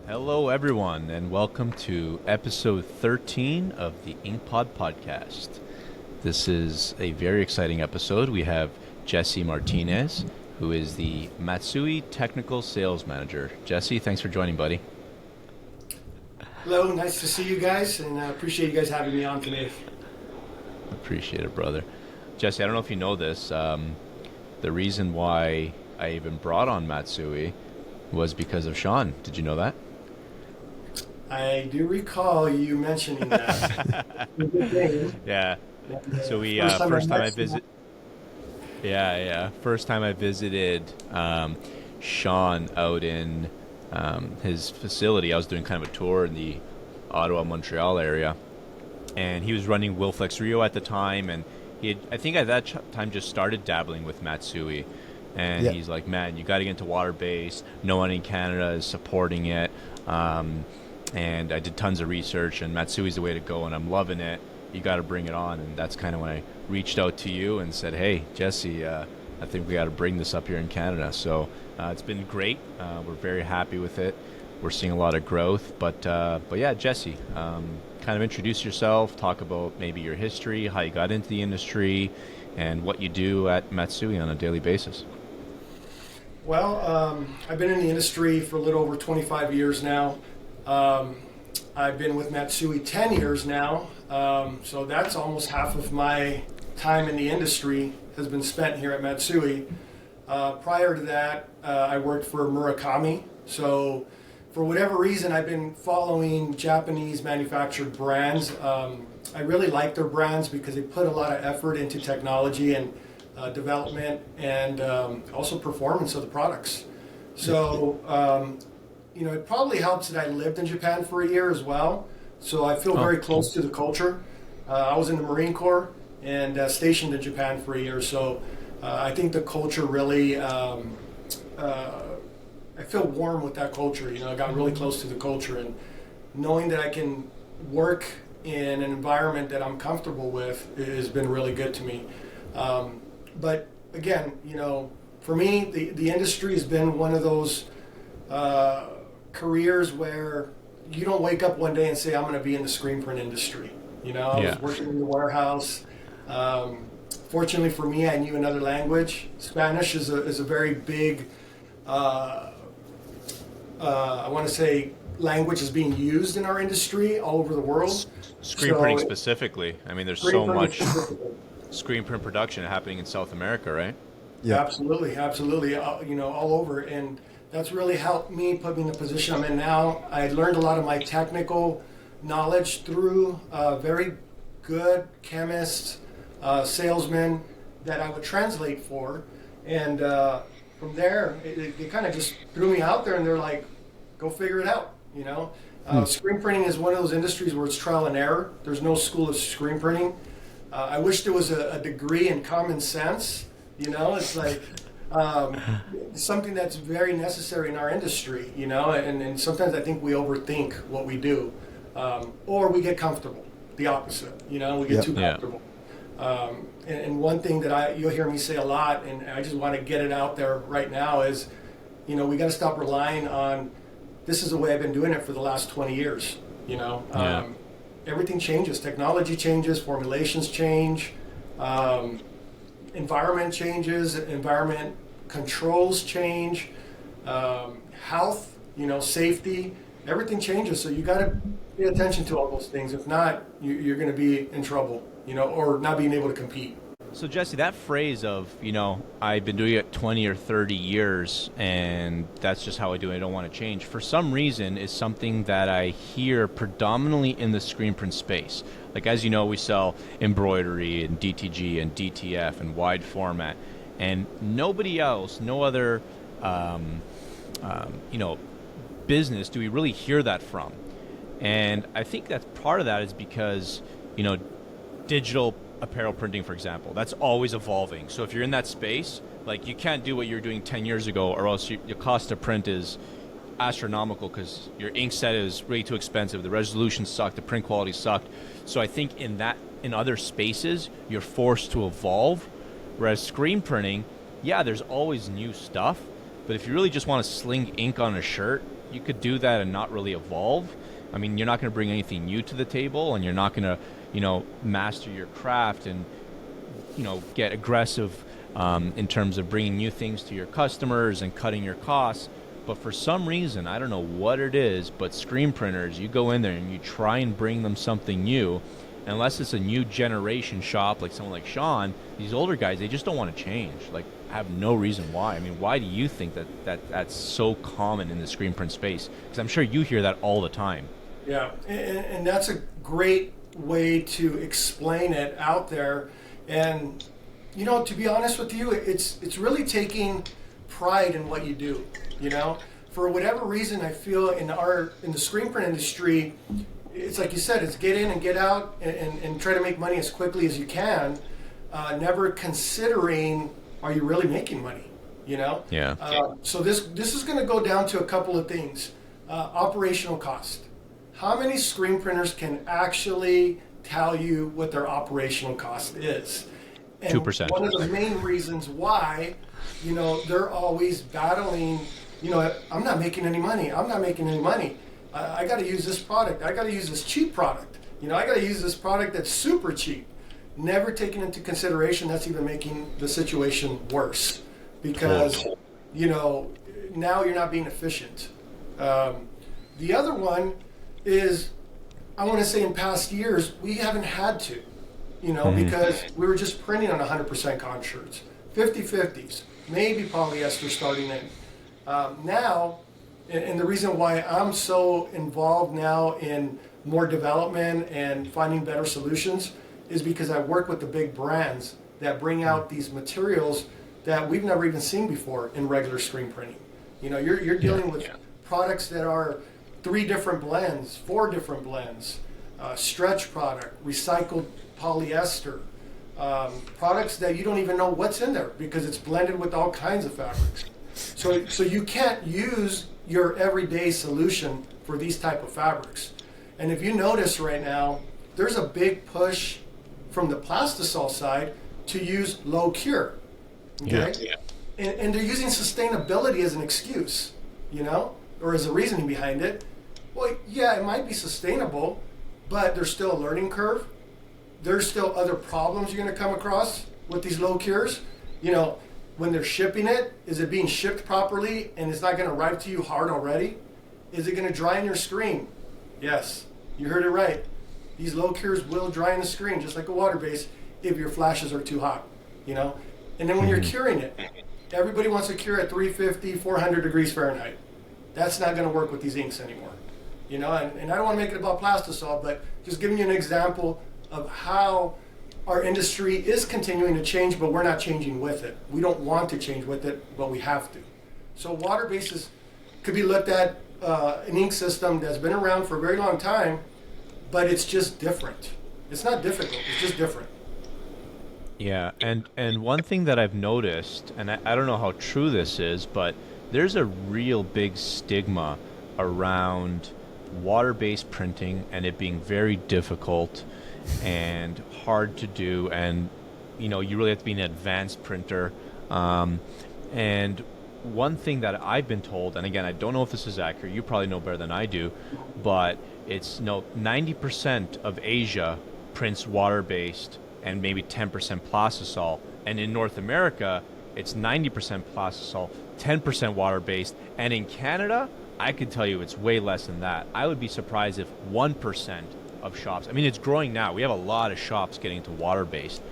Hello, everyone, and welcome to episode 13 of the InkPod podcast. This is a very exciting episode. We have Jesse Martinez, who is the Matsui Technical Sales Manager. Jesse, thanks for joining, buddy. Hello, nice to see you guys, and I appreciate you guys having me on today. Appreciate it, brother. Jesse, I don't know if you know this. The reason why I even brought on Matsui was because of Sean. Did you know that? I do recall you mentioning that. Yeah. So we first time I visit. Yeah. First time I visited Sean out in his facility. I was doing kind of a tour in the Ottawa, Montreal area, and he was running Wilflex Rio at the time, and he had, I think at that time just started dabbling with Matsui, and he's like, man, you got to get into water-based. No one in Canada is supporting it. And I did tons of research, and Matsui's the way to go, and I'm loving it. You got to bring it on. And that's kind of when I reached out to you and said, hey, Jesse, I think we got to bring this up here in Canada. So it's been great. We're very happy with it. We're seeing a lot of growth. But yeah, Jesse, kind of introduce yourself, talk about maybe your history, how you got into the industry, and what you do at Matsui on a daily basis. Well, I've been in the industry for a little over 25 years now. I've been with Matsui 10 years now, so that's almost half of my time in the industry has been spent here at Matsui. Prior to that, I worked for Murakami, so for whatever reason, I've been following Japanese manufactured brands. I really like their brands because they put a lot of effort into technology and development and also performance of the products. So, it probably helps that I lived in Japan for a year as well. So I feel very close to the culture. I was in the Marine Corps and stationed in Japan for a year. So I think the culture really, I feel warm with that culture. I got really close to the culture, and knowing that I can work in an environment that I'm comfortable with has been really good to me. But again, for me, the industry has been one of those careers where you don't wake up one day and say, I'm going to be in the screen print industry. I was working in the warehouse. Fortunately for me, I knew another language. Spanish is a very big, I want to say, language is being used in our industry all over the world. Screen printing specifically. I mean, there's so much screen print production happening in South America, right? Yeah, absolutely. All over. And that's really helped me put me in the position I'm in now. I learned a lot of my technical knowledge through very good chemists, salesmen that I would translate for. And from there, they kind of just threw me out there, and they're like, go figure it out, Screen printing is one of those industries where it's trial and error. There's no school of screen printing. I wish there was a degree in common sense. It's like something that's very necessary in our industry, and sometimes I think we overthink what we do, or we get comfortable, the opposite, we get too comfortable. And one thing that you'll hear me say a lot, and I just want to get it out there right now is, we got to stop relying on, this is the way I've been doing it for the last 20 years, Everything changes, technology changes, formulations change, environment changes, environment controls change, health, safety, everything changes. So you got to pay attention to all those things. If not, you're going to be in trouble, or not being able to compete. So Jesse, that phrase of, I've been doing it 20 or 30 years and that's just how I do it, I don't want to change, for some reason is something that I hear predominantly in the screen print space. Like, as you know, we sell embroidery and DTG and DTF and wide format, and nobody else, no other, business do we really hear that from. And I think that part of that is because, digital apparel printing, for example, that's always evolving. So if you're in that space, like, you can't do what you were doing 10 years ago, or else your cost to print is astronomical because your ink set is way too expensive, the resolution sucked, the print quality sucked. So I think in other spaces, you're forced to evolve. Whereas screen printing, there's always new stuff, but if you really just want to sling ink on a shirt, you could do that and not really evolve. I mean, you're not going to bring anything new to the table, and you're not going to, master your craft and, get aggressive in terms of bringing new things to your customers and cutting your costs. But for some reason, I don't know what it is, but screen printers, you go in there and you try and bring them something new. Unless it's a new generation shop, like someone like Sean, these older guys, they just don't want to change. Like, I have no reason why. I mean, why do you think that's so common in the screen print space? Because I'm sure you hear that all the time. Yeah, and that's a great way to explain it out there. And, to be honest with you, it's really taking pride in what you do. For whatever reason, I feel in the screen print industry, it's like you said, it's get in and get out and try to make money as quickly as you can, never considering, are you really making money? Yeah. So this is going to go down to a couple of things. Operational cost. How many screen printers can actually tell you what their operational cost is? And 2%. One of the main reasons why, they're always battling, I'm not making any money. I'm not making any money. I got to use this product. I got to use this cheap product. I got to use this product that's super cheap. Never taking into consideration that's even making the situation worse because, now you're not being efficient. The other one is, I want to say in past years, we haven't had to, because we were just printing on 100% cotton shirts, 50/50s, maybe polyester starting in. Now, and the reason why I'm so involved now in more development and finding better solutions is because I work with the big brands that bring out these materials that we've never even seen before in regular screen printing. You're dealing with products that are 3 different blends, 4 different blends, stretch product, recycled polyester, products that you don't even know what's in there because it's blended with all kinds of fabrics. So you can't use your everyday solution for these type of fabrics. And if you notice right now, there's a big push from the plastisol side to use low cure. Okay? Yeah. And they're using sustainability as an excuse, or as a reasoning behind it. Well, yeah, it might be sustainable, but there's still a learning curve. There's still other problems you're going to come across with these low cures. When they're shipping it, is it being shipped properly and it's not going to arrive to you hard already? Is it going to dry in your screen? Yes, you heard it right. These low cures will dry in the screen, just like a water base, if your flashes are too hot, And then when you're curing it, everybody wants to cure at 350, 400 degrees Fahrenheit. That's not going to work with these inks anymore, And I don't want to make it about plastisol, but just giving you an example of how our industry is continuing to change, but we're not changing with it. We don't want to change with it, but we have to. So water bases could be looked at an ink system that's been around for a very long time, but it's just different. It's not difficult, it's just different. Yeah, and one thing that I've noticed, and I don't know how true this is, but there's a real big stigma around water-based printing and it being very difficult and hard to do, and you really have to be an advanced printer. And one thing that I've been told, and again, I don't know if this is accurate, you probably know better than I do, but it's 90% of Asia prints water-based and maybe 10% plastisol, and in North America it's 90% plastisol, 10% water-based, and in Canada I could tell you it's way less than that. I would be surprised if 1% of shops, I mean, it's growing now. We have a lot of shops getting into water-based,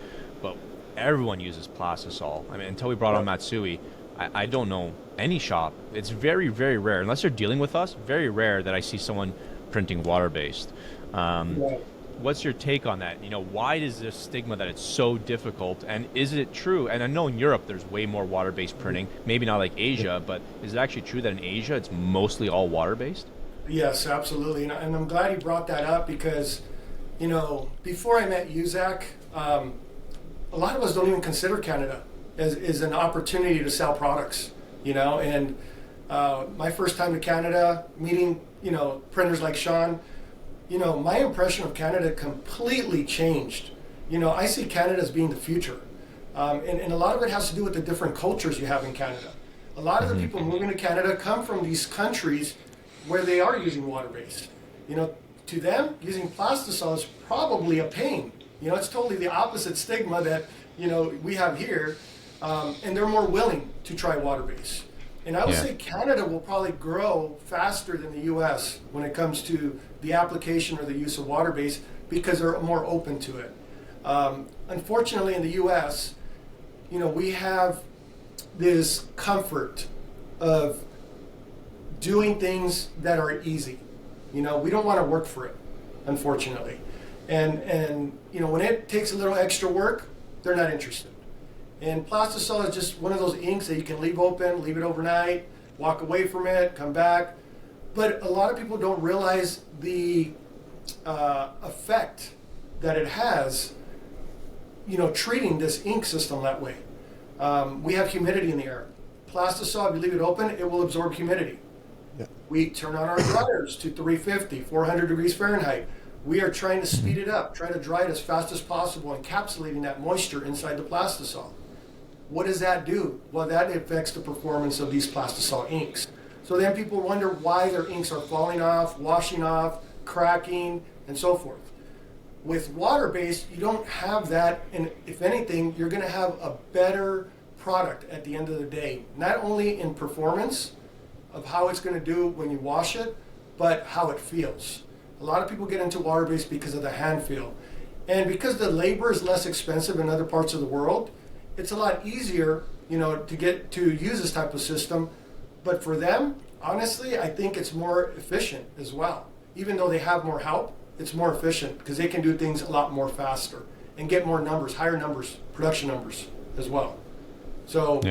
but everyone uses plastisol. I mean, until we brought on Matsui, I don't know any shop. It's very, very rare, unless they're dealing with us, very rare that I see someone printing water-based. What's your take on that? Why is this stigma that it's so difficult, and is it true? And I know in Europe there's way more water-based printing, maybe not like Asia, but is it actually true that in Asia it's mostly all water-based? Yes, absolutely. And I'm glad you brought that up because, before I met UZAC, a lot of us don't even consider Canada as an opportunity to sell products, And my first time to Canada, meeting, printers like Sean, my impression of Canada completely changed. I see Canada as being the future. And a lot of it has to do with the different cultures you have in Canada. A lot of the people moving to Canada come from these countries where they are using water-based. You know, to them, using plastisol is probably a pain. You know, it's totally the opposite stigma that, you know, we have here, and they're more willing to try water-based. And I would say Canada will probably grow faster than the U.S. when it comes to the application or the use of water-based because they're more open to it. Unfortunately, in the U.S., you know, we have this comfort of doing things that are easy. You know, we don't want to work for it, unfortunately. And you know, when it takes a little extra work, they're not interested. And plastisol is just one of those inks that you can leave open, leave it overnight, walk away from it, come back. But a lot of people don't realize the effect that it has, you know, treating this ink system that way. We have humidity in the air. Plastisol, if you leave it open, it will absorb humidity. Yeah. We turn on our dryers to 350, 400 degrees Fahrenheit. We are trying to speed it up, trying to dry it as fast as possible, encapsulating that moisture inside the plastisol. What does that do? Well, that affects the performance of these plastisol inks. So then people wonder why their inks are falling off, washing off, cracking, and so forth. With water-based, you don't have that, and if anything, you're going to have a better product at the end of the day, not only in performance of how it's going to do when you wash it, but how it feels. A lot of people get into water-based because of the hand feel. And because the labor is less expensive in other parts of the world, it's a lot easier, you know, to get to use this type of system. But for them, honestly, I think it's more efficient as well. Even though they have more help, it's more efficient because they can do things a lot more faster and get more numbers, higher numbers, production numbers as well. So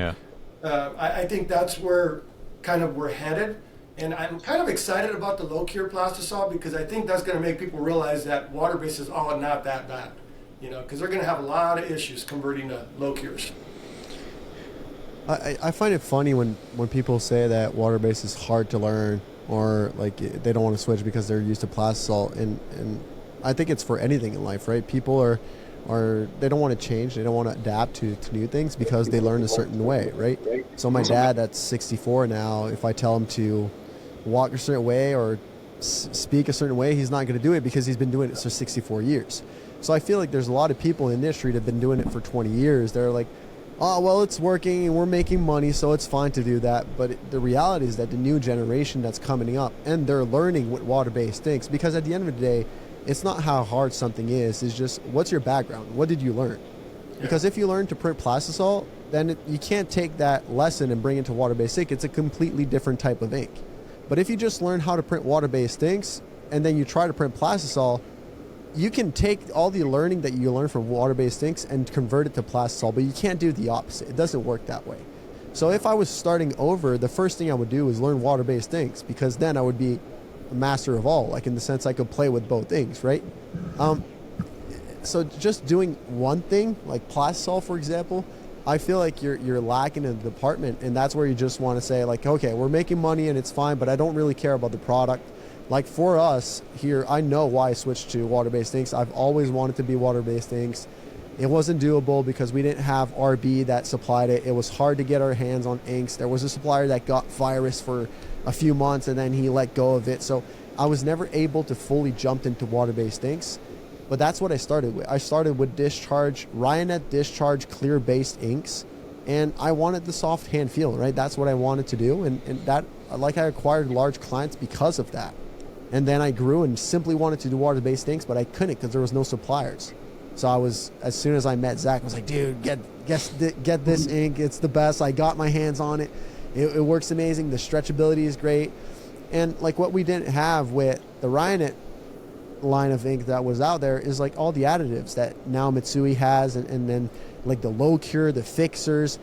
I think that's where kind of we're headed. And I'm kind of excited about the low-cure plastisol because I think that's going to make people realize that water-based is all not that bad. You know, because they're going to have a lot of issues converting to low cures. I find it funny when people say that water-based is hard to learn or like they don't want to switch because they're used to plastisol. And I think it's for anything in life, right? People are they don't want to change. They don't want to adapt to new things because they learn a certain way, right? So my dad, that's 64 now, if I tell him to walk a certain way or speak a certain way, he's not going to do it because he's been doing it for 64 years. So I feel like there's a lot of people in the industry that have been doing it for 20 years. They're like, oh, well, it's working and we're making money, so it's fine to do that. But the reality is that the new generation that's coming up, and they're learning what water-based thinks, because at the end of the day, it's not how hard something is. It's just, what's your background? What did you learn? Because if you learn to print plastisol, then you can't take that lesson and bring it to water-based ink. It's a completely different type of ink. But if you just learn how to print water-based inks, and then you try to print plastisol, you can take all the learning that you learn from water-based inks and convert it to plastisol, but you can't do the opposite. It doesn't work that way. So if I was starting over, the first thing I would do is learn water-based inks, because then I would be a master of all, like in the sense I could play with both inks, right? So just doing one thing, like plastisol, for example, I feel like you're lacking in the department, and that's where you just want to say, like, okay, we're making money and it's fine, but I don't really care about the product. Like for us here, I know why I switched to water-based inks. I've always wanted to be water-based inks. It wasn't doable because we didn't have RB that supplied it. It was hard to get our hands on inks. There was a supplier that got virus for a few months and then he let go of it. So I was never able to fully jump into water-based inks. But that's what I started with. I started with Discharge, Ryonet Discharge clear-based inks. And I wanted the soft hand feel, right? That's what I wanted to do. And that, like, I acquired large clients because of that. And then I grew and simply wanted to do water-based inks, but I couldn't because there was no suppliers. So I was, as soon as I met Zach, I was like, dude, get this ink. It's the best. I got my hands on it. It works amazing. The stretchability is great. And like what we didn't have with the Ryonet line of ink that was out there is like all the additives that now Matsui has, and then like the low cure, the fixers.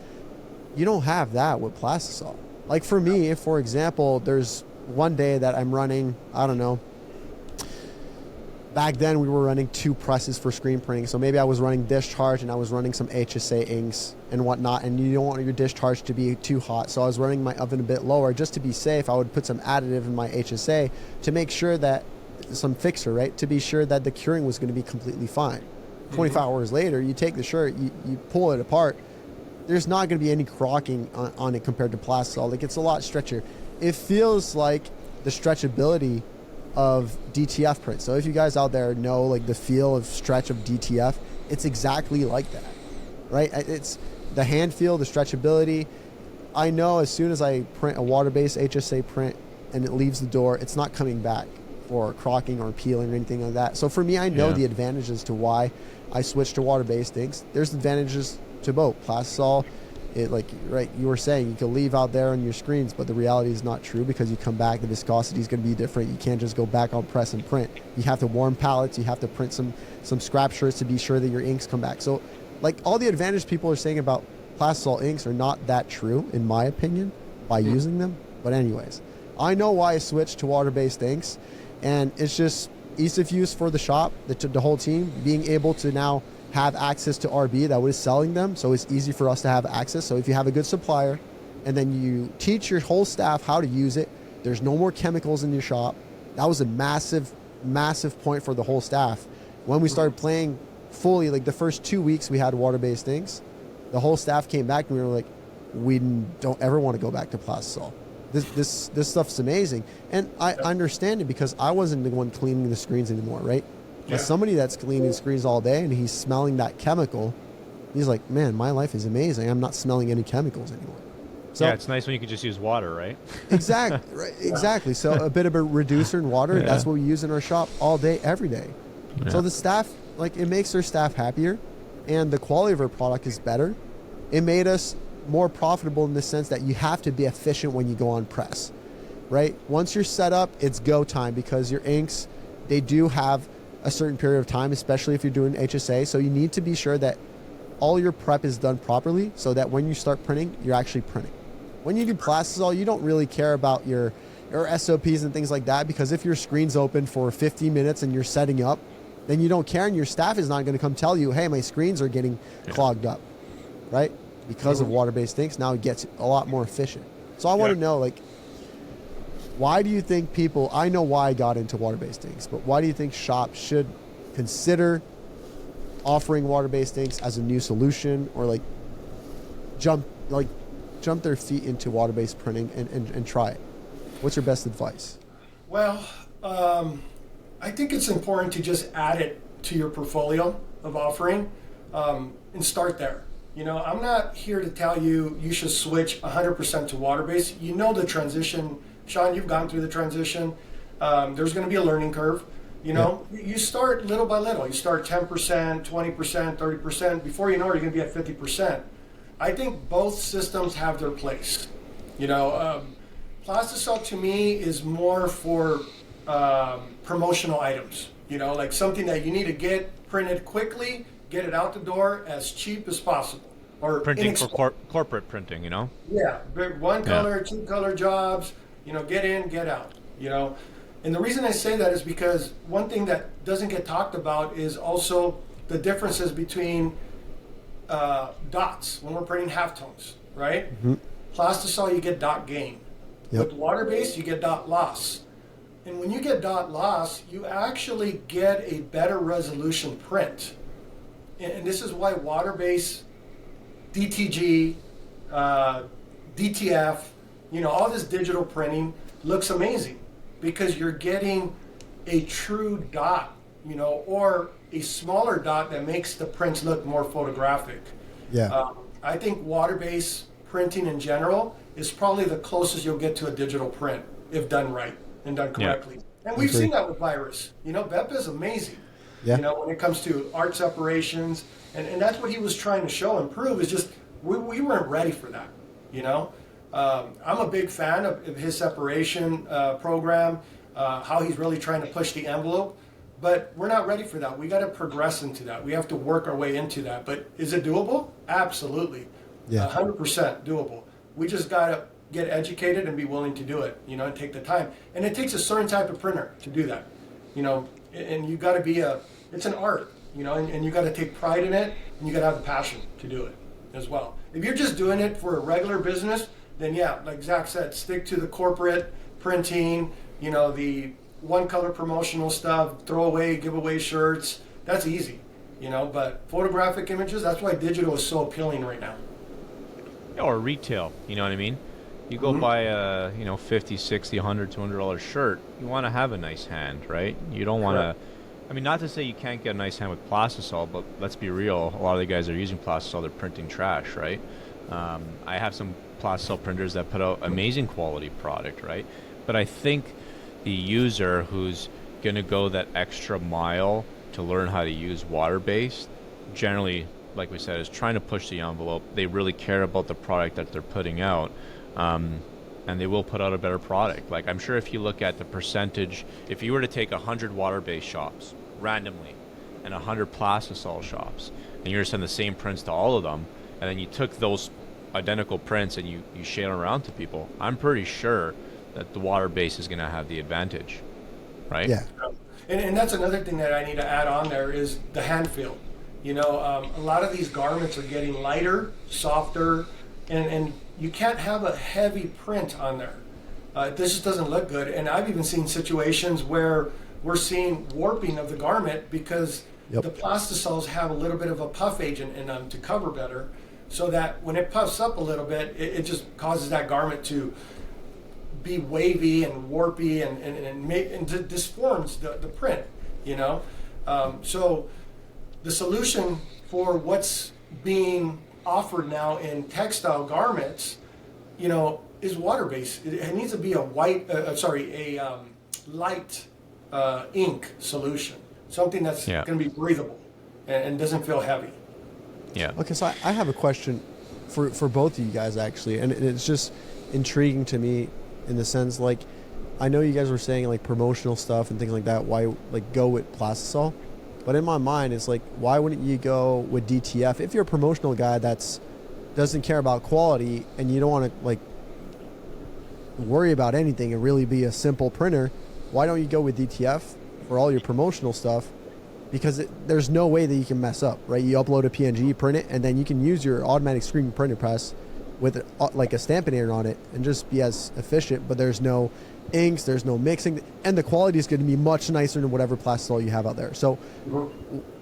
You don't have that with plastisol. Like for me, if for example, there's one day that I'm running, I don't know, back then we were running 2 presses for screen printing. So maybe I was running Discharge and I was running some HSA inks and whatnot, and you don't want your Discharge to be too hot. So I was running my oven a bit lower. Just to be safe, I would put some additive in my HSA to make sure that, some fixer, right, to be sure that the curing was going to be completely fine. 25 hours later, you take the shirt, you pull it apart, there's not going to be any crocking on it compared to plastisol. Like, it's a lot stretchier. It feels like the stretchability of DTF print. So if you guys out there know like the feel of stretch of DTF, it's exactly like that, right? It's the hand feel, the stretchability. I know as soon as I print a water-based HSA print and it leaves the door, it's not coming back for crocking or peeling or anything like that. So for me, I know the advantages to why I switched to water-based inks. There's advantages to both. Plastisol, it, like right you were saying, you can leave out there on your screens, but the reality is not true, because you come back, the viscosity is going to be different. You can't just go back on press and print. You have to warm palettes. You have to print some scrap shirts to be sure that your inks come back. So like all the advantages people are saying about Plastisol inks are not that true, in my opinion, by using them. But anyways, I know why I switched to water-based inks, and it's just ease of use for the shop, the whole team, being able to now have access to RB that was selling them, so it's easy for us to have access. So if you have a good supplier and then you teach your whole staff how to use it, there's no more chemicals in your shop. That was a massive point for the whole staff. When we started playing fully, like the first 2 weeks we had water-based inks, the whole staff came back and we were like, we don't ever want to go back to Plastisol. This stuff's amazing. And I understand it, because I wasn't the one cleaning the screens anymore, right? But somebody that's cleaning screens all day and he's smelling that chemical, he's like, man, my life is amazing. I'm not smelling any chemicals anymore. So, yeah, it's nice when you can just use water, right? Exactly. Right, exactly. So a bit of a reducer in water, that's what we use in our shop all day, every day. Yeah. So the staff, like, it makes our staff happier, and the quality of our product is better. It made us more profitable in the sense that you have to be efficient when you go on press, right? Once you're set up, it's go time, because your inks, they do have a certain period of time, especially if you're doing HSA. So you need to be sure that all your prep is done properly, so that when you start printing, you're actually printing. When you do Plastisol, you don't really care about your SOPs and things like that, because if your screen's open for 15 minutes and you're setting up, then you don't care, and your staff is not going to come tell you, hey, my screens are getting clogged up, right? Because of water-based inks, now it gets a lot more efficient. So I want to know, like, why do you think people, I know why I got into water-based inks, but why do you think shops should consider offering water-based inks as a new solution, or like jump their feet into water-based printing and try it? What's your best advice? Well, I think it's important to just add it to your portfolio of offering, and start there. You know, I'm not here to tell you you should switch 100% to water-based. You know the transition. Sean, you've gone through the transition. There's going to be a learning curve. You know, you start little by little. You start 10%, 20%, 30%. Before you know it, you're going to be at 50%. I think both systems have their place. You know, Plastisol to me is more for promotional items. You know, like something that you need to get printed quickly, get it out the door as cheap as possible. Or printing for corporate printing, you know? Yeah, one color, two color jobs, you know, get in, get out, you know. And the reason I say that is because one thing that doesn't get talked about is also the differences between dots when we're printing halftones, right? Mm-hmm. Plastisol, you get dot gain. Yep. With water-based, you get dot loss. And when you get dot loss, you actually get a better resolution print. And this is why water-based, DTG, DTF, you know, all this digital printing looks amazing, because you're getting a true dot, you know, or a smaller dot that makes the prints look more photographic. Yeah. I think water-based printing in general is probably the closest you'll get to a digital print if done right and done correctly. Yeah. And we've seen that with Virus. You know, Bep is amazing. Yeah. You know, when it comes to art separations, and that's what he was trying to show and prove, is just we weren't ready for that, you know. I'm a big fan of his separation program, how he's really trying to push the envelope, but we're not ready for that. We got to progress into that. We have to work our way into that. But is it doable? Absolutely. Yeah. 100% doable. We just got to get educated and be willing to do it, you know, and take the time. And it takes a certain type of printer to do that, you know, and you got to be it's an art, you know, and you got to take pride in it, and you got to have the passion to do it as well. If you're just doing it for a regular business, then yeah, like Zach said, stick to the corporate printing, you know, the one color promotional stuff, throw away, give away shirts. That's easy, you know, but photographic images, that's why digital is so appealing right now. Or retail, you know what I mean? You go buy a, you know, 50, 60, 100, $200 shirt, you want to have a nice hand, right? You don't want to, I mean, not to say you can't get a nice hand with plastisol, but let's be real, a lot of the guys that are using plastisol, they're printing trash, right? I have some plastisol printers that put out amazing quality product, right? But I think the user who's going to go that extra mile to learn how to use water-based, generally, like we said, is trying to push the envelope. They really care about the product that they're putting out. And they will put out a better product. Like, I'm sure if you look at the percentage, if you were to take 100 water-based shops randomly and 100 plastisol shops, and you were to send the same prints to all of them, and then you took those identical prints and you share them around to people, I'm pretty sure that the water-based is going to have the advantage, right? Yeah. And that's another thing that I need to add on there is the hand feel. You know, a lot of these garments are getting lighter, softer, and you can't have a heavy print on there. This just doesn't look good. And I've even seen situations where we're seeing warping of the garment because the plastisols have a little bit of a puff agent in them to cover better, so that when it puffs up a little bit, it just causes that garment to be wavy and warpy and disforms the print, you know? So the solution for what's being offered now in textile garments, you know, is water-based. It needs to be a light ink solution, something that's going to be breathable and doesn't feel heavy. Yeah. Okay, so I have a question for both of you guys, actually, and it's just intriguing to me in the sense, like, I know you guys were saying, like, promotional stuff and things like that, why, like, go with plastisol? But in my mind, it's like, why wouldn't you go with DTF? If you're a promotional guy that's doesn't care about quality and you don't want to, like, worry about anything and really be a simple printer, why don't you go with DTF for all your promotional stuff? Because there's no way that you can mess up, right? You upload a PNG, print it, and then you can use your automatic screen printer press with like a stampinator on it and just be as efficient, but there's no inks, there's no mixing, and the quality is going to be much nicer than whatever plastisol you have out there. So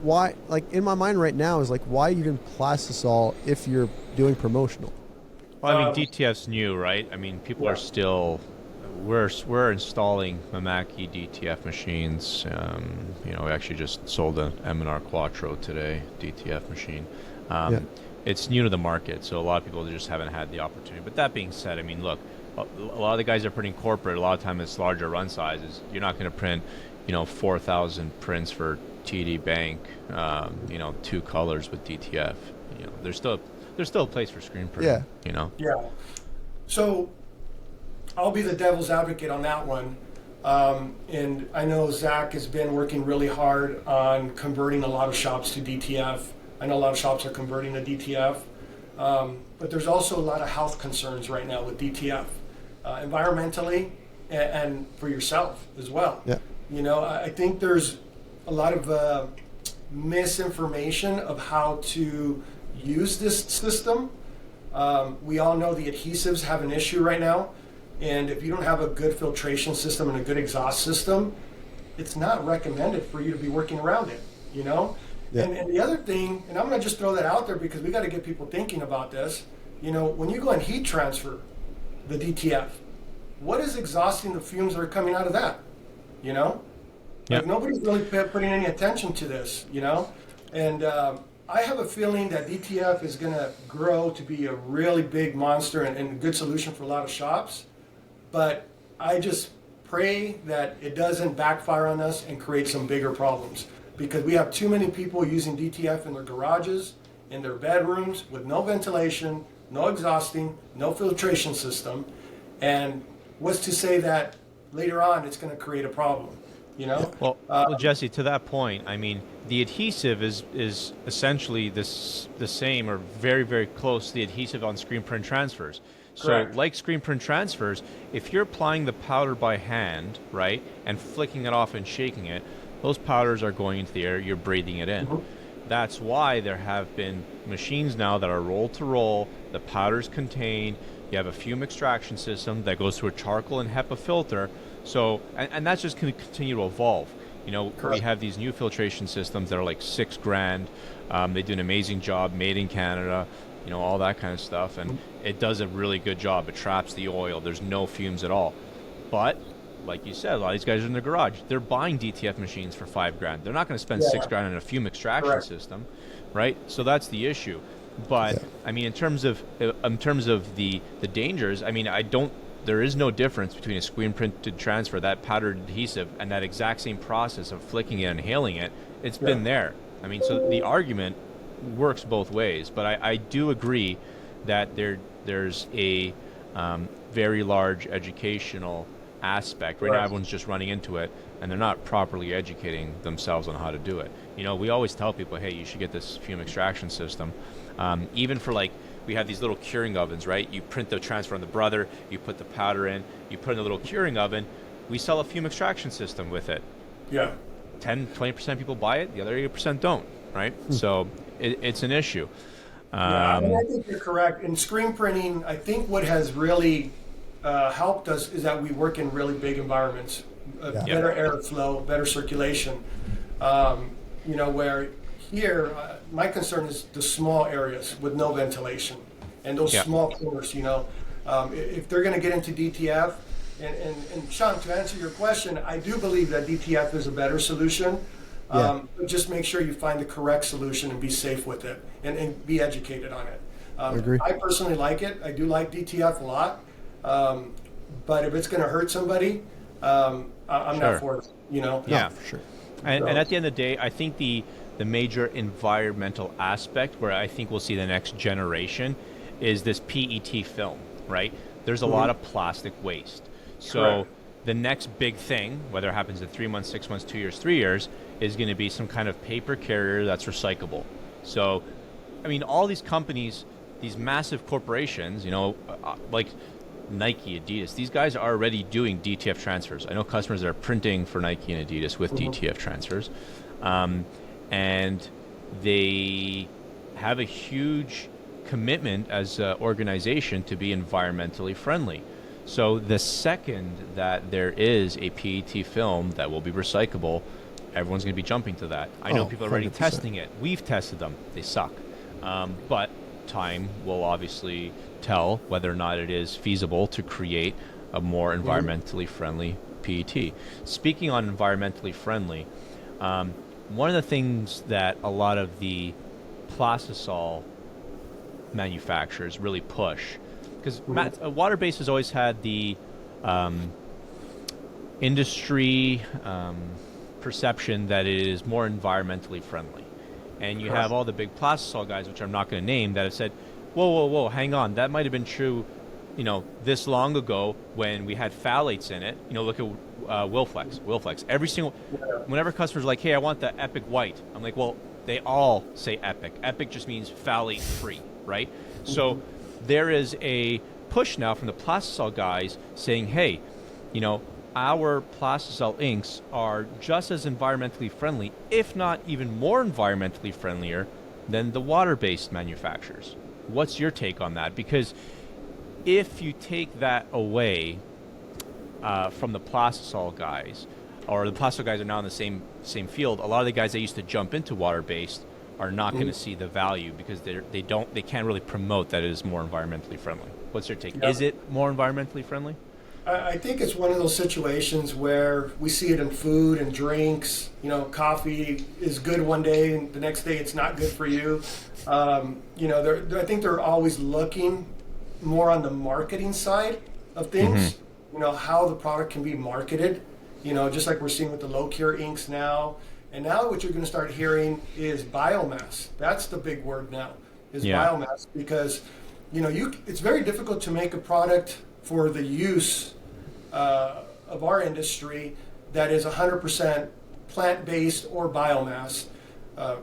why, like, in my mind right now is like, why even plastisol if you're doing promotional? Well, I mean, DTF's new, right? I mean, people are still, we're installing Mamaki DTF machines. You know, we actually just sold an M&R Quattro today, DTF machine. It's new to the market, so a lot of people just haven't had the opportunity. But that being said, I mean, look, a lot of the guys are printing corporate. A lot of time it's larger run sizes. You're not going to print, you know, 4,000 prints for TD Bank, you know, 2 colors with DTF. You know, there's still a place for screen printing. You know. Yeah. So I'll be the devil's advocate on that one. And I know Zach has been working really hard on converting a lot of shops to DTF. I know a lot of shops are converting to DTF. But there's also a lot of health concerns right now with DTF, environmentally and for yourself as well. Yeah. You know, I think there's a lot of misinformation of how to use this system. We all know the adhesives have an issue right now, and if you don't have a good filtration system and a good exhaust system, it's not recommended for you to be working around it, you know? Yeah. And the other thing, and I'm going to just throw that out there because we got to get people thinking about this, you know, when you go and heat transfer the DTF, what is exhausting the fumes that are coming out of that, you know? Like, nobody's really putting any attention to this, you know? And I have a feeling that DTF is going to grow to be a really big monster and a good solution for a lot of shops. But I just pray that it doesn't backfire on us and create some bigger problems, because we have too many people using DTF in their garages, in their bedrooms, with no ventilation, no exhausting, no filtration system. And what's to say that later on it's going to create a problem, you know? Well, Jesse, to that point, I mean, the adhesive is essentially the same or very, very close to the adhesive on screen print transfers. Correct. So like screen print transfers, if you're applying the powder by hand, right, and flicking it off and shaking it, those powders are going into the air, you're breathing it in. Mm-hmm. That's why there have been machines now that are roll to roll, the powder's contained, you have a fume extraction system that goes through a charcoal and HEPA filter. So, and that's just going to continue to evolve. You know, we have these new filtration systems that are like $6,000. They do an amazing job, made in Canada. all that kind of stuff, and it does a really good job. It traps the oil. There's no fumes at all. But like you said, a lot of these guys are in the garage. They're buying DTF machines for $5,000. They're not going to spend $6,000 on a fume extraction system, right? So that's the issue. But I mean, in terms of the dangers, I mean, there is no difference between a screen printed transfer, that powdered adhesive, and that exact same process of flicking it and inhaling it. It's been there. I mean, so the argument works both ways. But I do agree that there's a very large educational aspect. Right now, everyone's just running into it, and they're not properly educating themselves on how to do it. We always tell people, hey, you should get this fume extraction system. Even for we have these little curing ovens, right? You print the transfer on the brother, you put the powder in, you put in a little curing oven. We sell a fume extraction system with it. Yeah. 10-20% people buy it, the other 80% don't, right? So it's an issue. I think you're correct. In screen printing, I think what has really helped us is that we work in really big environments, better airflow, better circulation. Where here, my concern is the small areas with no ventilation and those small corners. If they're going to get into DTF, and Sean, to answer your question, I do believe that DTF is a better solution. But just make sure you find the correct solution and be safe with it and be educated on it. I agree. I personally like it. I do like DTF a lot. But if it's going to hurt somebody, I'm not for it. Yeah, for sure. And at the end of the day, I think the major environmental aspect where I think we'll see the next generation is this PET film, right? There's a lot of plastic waste. So the next big thing, whether it happens in 3 months, 6 months, 2 years, 3 years, is going to be some kind of paper carrier that's recyclable. So, I mean, all these companies, these massive corporations, like Nike, Adidas, these guys are already doing DTF transfers. I know customers that are printing for Nike and Adidas with DTF transfers. And they have a huge commitment as an organization to be environmentally friendly. So the second that there is a PET film that will be recyclable, everyone's going to be jumping to that. I know people are already 100%. testing it. We've tested them. They suck. But time will obviously tell whether or not it is feasible to create a more environmentally friendly PET. Speaking on environmentally friendly, one of the things that a lot of the plastisol manufacturers really push, because water-based has always had the industry perception that it is more environmentally friendly. And you have all the big plastisol guys, which I'm not going to name, that have said, whoa, hang on, that might have been true, this long ago when we had phthalates in it. Look at Wilflex. Every single, whenever customers are like, hey, I want the Epic White, I'm like, well, they all say Epic. Epic just means phthalate free, right? So there is a push now from the plastisol guys saying, hey, our plastisol inks are just as environmentally friendly, if not even more environmentally friendlier than the water-based manufacturers. What's your take on that? Because if you take that away from the plastisol guys, or the plastisol guys are now in the same field, a lot of the guys that used to jump into water-based are not going to see the value because they can't really promote that it is more environmentally friendly. What's your take? Is it more environmentally friendly? I think it's one of those situations where we see it in food and drinks. Coffee is good one day and the next day it's not good for you. I think they're always looking more on the marketing side of things. How the product can be marketed. Just like we're seeing with the low cure inks now. And now what you're going to start hearing is biomass. That's the big word now, is biomass, because it's very difficult to make a product for the use of our industry that is 100% plant-based or biomass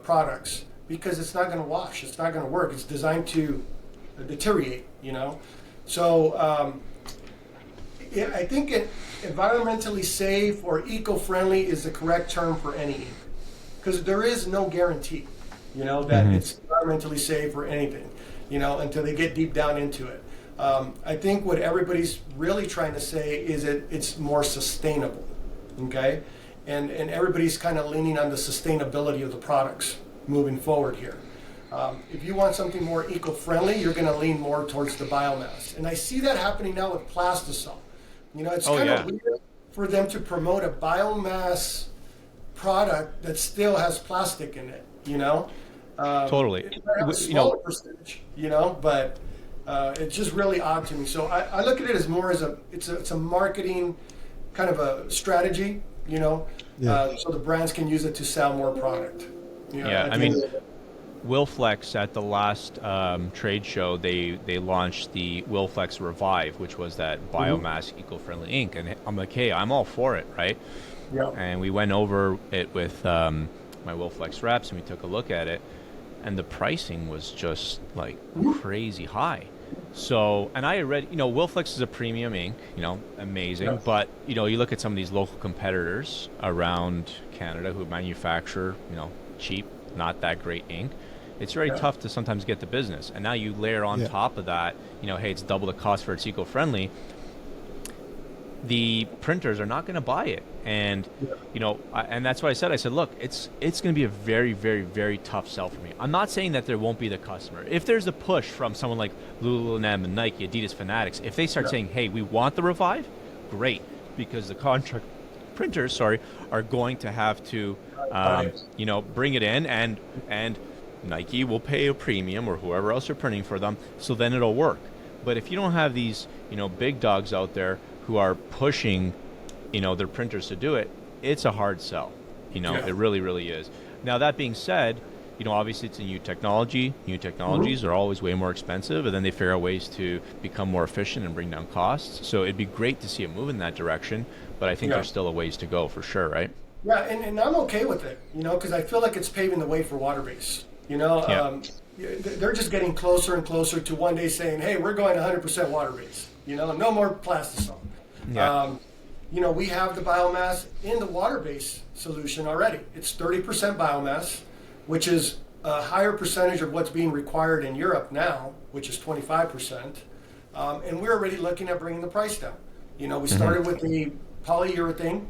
products, because it's not going to wash, it's not going to work. It's designed to deteriorate, So I think environmentally safe or eco-friendly is the correct term for any ink, because there is no guarantee, that it's environmentally safe or anything, until they get deep down into it. I think what everybody's really trying to say is it's more sustainable, okay? And everybody's kind of leaning on the sustainability of the products moving forward here. If you want something more eco-friendly, you're going to lean more towards the biomass. And I see that happening now with plastisol. You know, it's kind of weird for them to promote a biomass product that still has plastic in it, you know? Totally. It might have a smaller percentage, you know, but it's just really odd to me. So I look at it as more as it's a marketing kind of a strategy, you know, so the brands can use it to sell more product. You know, I mean, Willflex at the last trade show, they launched the Willflex Revive, which was that biomass eco-friendly ink, and I'm like, hey, I'm all for it, right? Yeah. And we went over it with my Willflex reps, and we took a look at it, and the pricing was just like crazy high. So, and I had read, you know, Willflex is a premium ink, you know, amazing, but you know, you look at some of these local competitors around Canada who manufacture, you know, cheap, not that great ink. It's very tough to sometimes get the business. And now you layer on top of that, you know, hey, it's double the cost for it's eco-friendly. The printers are not going to buy it. And, you know, and that's what I said. I said, look, it's going to be a very, very, very tough sell for me. I'm not saying that there won't be the customer. If there's a push from someone like Lululemon and Nike, Adidas, Fanatics, if they start saying, hey, we want the Revive, great, because the contract printers, are going to have to, you know, bring it in, and Nike will pay a premium or whoever else are printing for them, so then it'll work. But if you don't have these, you know, big dogs out there who are pushing, you know, their printers to do it, it's a hard sell. You know, it really, really is. Now, that being said, you know, obviously it's a new technology. New technologies are always way more expensive, and then they figure out ways to become more efficient and bring down costs. So it'd be great to see it move in that direction, but I think there's still a ways to go for sure, right? Yeah, and I'm okay with it, you know, because I feel like it's paving the way for water-based. You know, they're just getting closer and closer to one day saying, hey, we're going 100% water-based, you know, no more plastisol. You know, we have the biomass in the water-based solution already. It's 30% biomass, which is a higher percentage of what's being required in Europe now, which is 25%. And we're already looking at bringing the price down. You know, we started with the polyurethane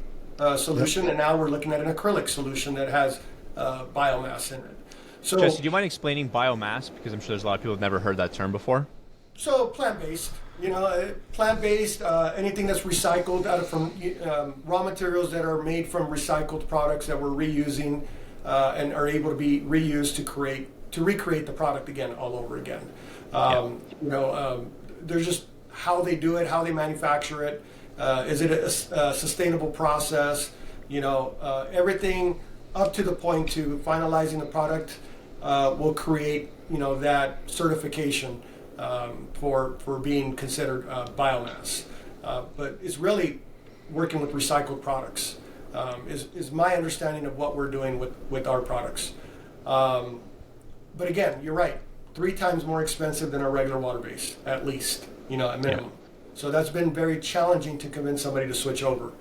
solution, and now we're looking at an acrylic solution that has biomass in it. So, Jesse, do you mind explaining biomass? Because I'm sure there's a lot of people who've never heard that term before. So plant-based, you know, plant-based, anything that's recycled out of from raw materials that are made from recycled products that we're reusing and are able to be reused to recreate the product again all over again. You know, there's just how they do it, how they manufacture it. Is it a sustainable process? You know, everything up to the point to finalizing the product will create, you know, that certification for being considered biomass. But it's really working with recycled products is my understanding of what we're doing with our products. But again, you're right, 3 times more expensive than our regular water base, at least, you know, at minimum. So that's been very challenging to convince somebody to switch over.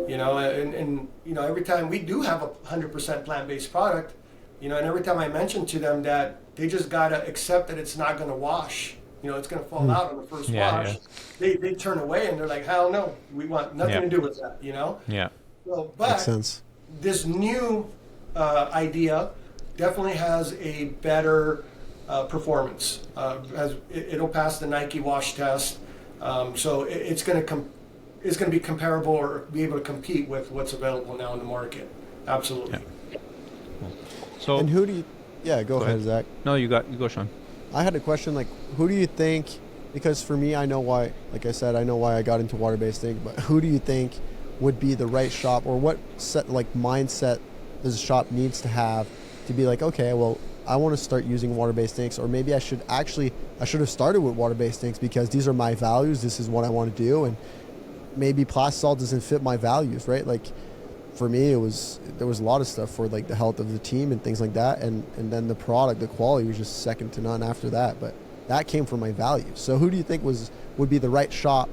You know, and you know, every time we do have a 100% plant-based product, you know, and every time I mention to them that they just gotta accept that it's not gonna wash, you know, it's gonna fall out on the first wash, they turn away and they're like, hell no, we want nothing to do with that, you know? So, but makes sense. This new idea definitely has a better performance. It'll pass the Nike wash test, so it's going to be comparable or be able to compete with what's available now in the market. Absolutely. So, and who do you? Yeah, go ahead, Zach. No, you go, Sean. I had a question. Like, who do you think? Because for me, I know why. Like I said, I know why I got into water-based ink. But who do you think would be the right shop, or what mindset does a shop needs to have to be like, okay, well, I want to start using water-based inks, or maybe I should have started with water-based inks because these are my values. This is what I want to do, and maybe plastisol doesn't fit my values, right? Like, for me, there was a lot of stuff for like the health of the team and things like that, and then the product, the quality was just second to none after that. But that came from my values. So who do you think would be the right shop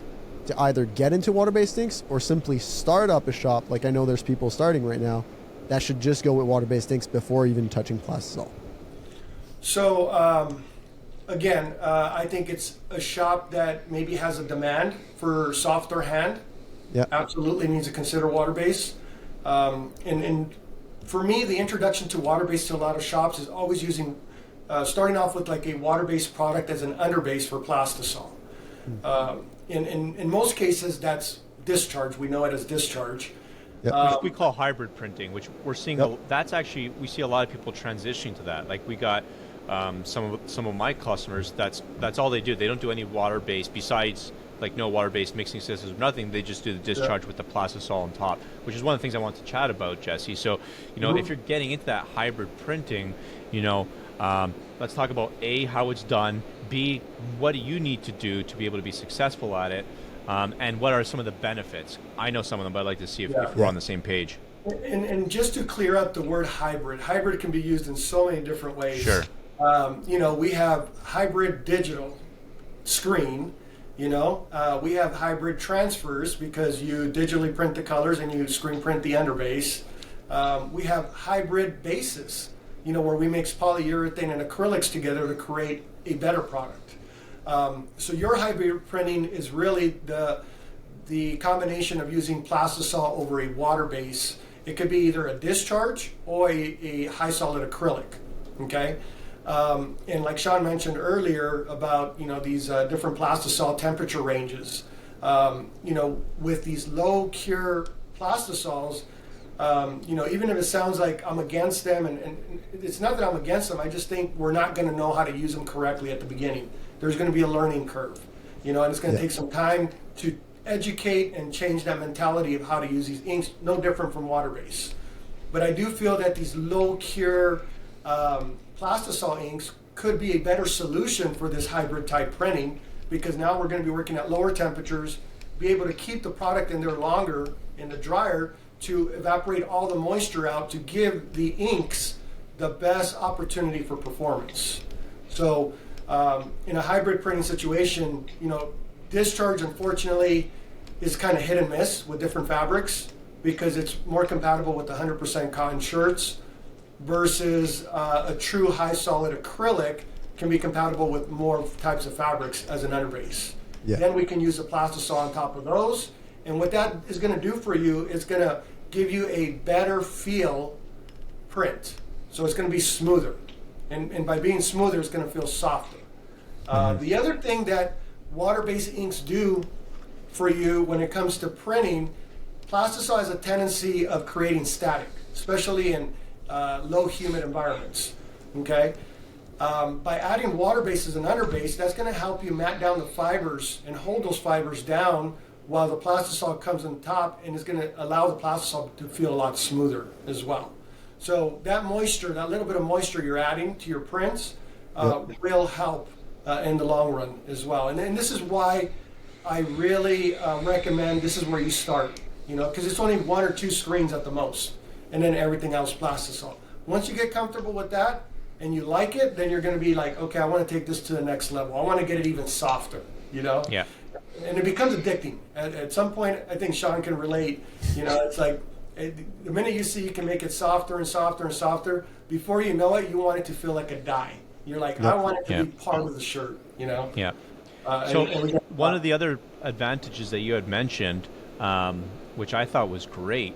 to either get into water-based inks or simply start up a shop? Like, I know there's people starting right now that should just go with water-based inks before even touching plastisol. So again, I think it's a shop that maybe has a demand for softer hand. Yeah, absolutely needs to consider water-based. And for me, the introduction to water-based to a lot of shops is always using starting off with like a water-based product as an underbase for plastisol. In most cases, that's Discharge. We know it as Discharge. Yep. Which we call hybrid printing, which we're seeing. Yep. That's actually, we see a lot of people transitioning to that. Like we got some of my customers. That's all they do. They don't do any water based besides like no water based mixing systems or nothing. They just do the Discharge with the plastisol on top, which is one of the things I want to chat about, Jesse. So if you're getting into that hybrid printing, let's talk about A, how it's done. B, what do you need to do to be able to be successful at it? And what are some of the benefits? I know some of them, but I'd like to see if we're on the same page. And just to clear up the word hybrid can be used in so many different ways. Sure. We have hybrid digital screen. We have hybrid transfers because you digitally print the colors and you screen print the underbase. We have hybrid bases, where we mix polyurethane and acrylics together to create a better product. So your hybrid printing is really the combination of using plastisol over a water base. It could be either a Discharge or a high solid acrylic. Okay, and like Sean mentioned earlier about these different plastisol temperature ranges. With these low cure plastisols, even if it sounds like I'm against them, and it's not that I'm against them. I just think we're not going to know how to use them correctly at the beginning. There's going to be a learning curve, and it's going to take some time to educate and change that mentality of how to use these inks, no different from water base. But I do feel that these low cure plastisol inks could be a better solution for this hybrid type printing, because now we're going to be working at lower temperatures, be able to keep the product in there longer in the dryer to evaporate all the moisture out to give the inks the best opportunity for performance. So in a hybrid printing situation, Discharge unfortunately is kind of hit and miss with different fabrics because it's more compatible with 100% cotton shirts versus a true high solid acrylic can be compatible with more types of fabrics as an underbase. Yeah. Then we can use the plastisol on top of those, and what that is going to do for you is going to give you a better feel print. So it's going to be smoother, and by being smoother, it's going to feel softer. The other thing that water-based inks do for you when it comes to printing, plastisol has a tendency of creating static, especially in low humid environments. Okay, by adding water base as an underbase, that's going to help you mat down the fibers and hold those fibers down while the plastisol comes on top, and is going to allow the plastisol to feel a lot smoother as well. So that moisture, that little bit of moisture you're adding to your prints will help in the long run as well. And this is why I really recommend this is where you start, because it's only 1 or 2 screens at the most, and then everything else plastisol. Once you get comfortable with that and you like it, then you're going to be like, okay, I want to take this to the next level. I want to get it even softer, Yeah. And it becomes addicting. At some point, I think Sean can relate. It's like the minute you see you can make it softer and softer and softer, before you know it, you want it to feel like a dye. You're like, I want it to be part of the shirt, Yeah. So one of the other advantages that you had mentioned, which I thought was great,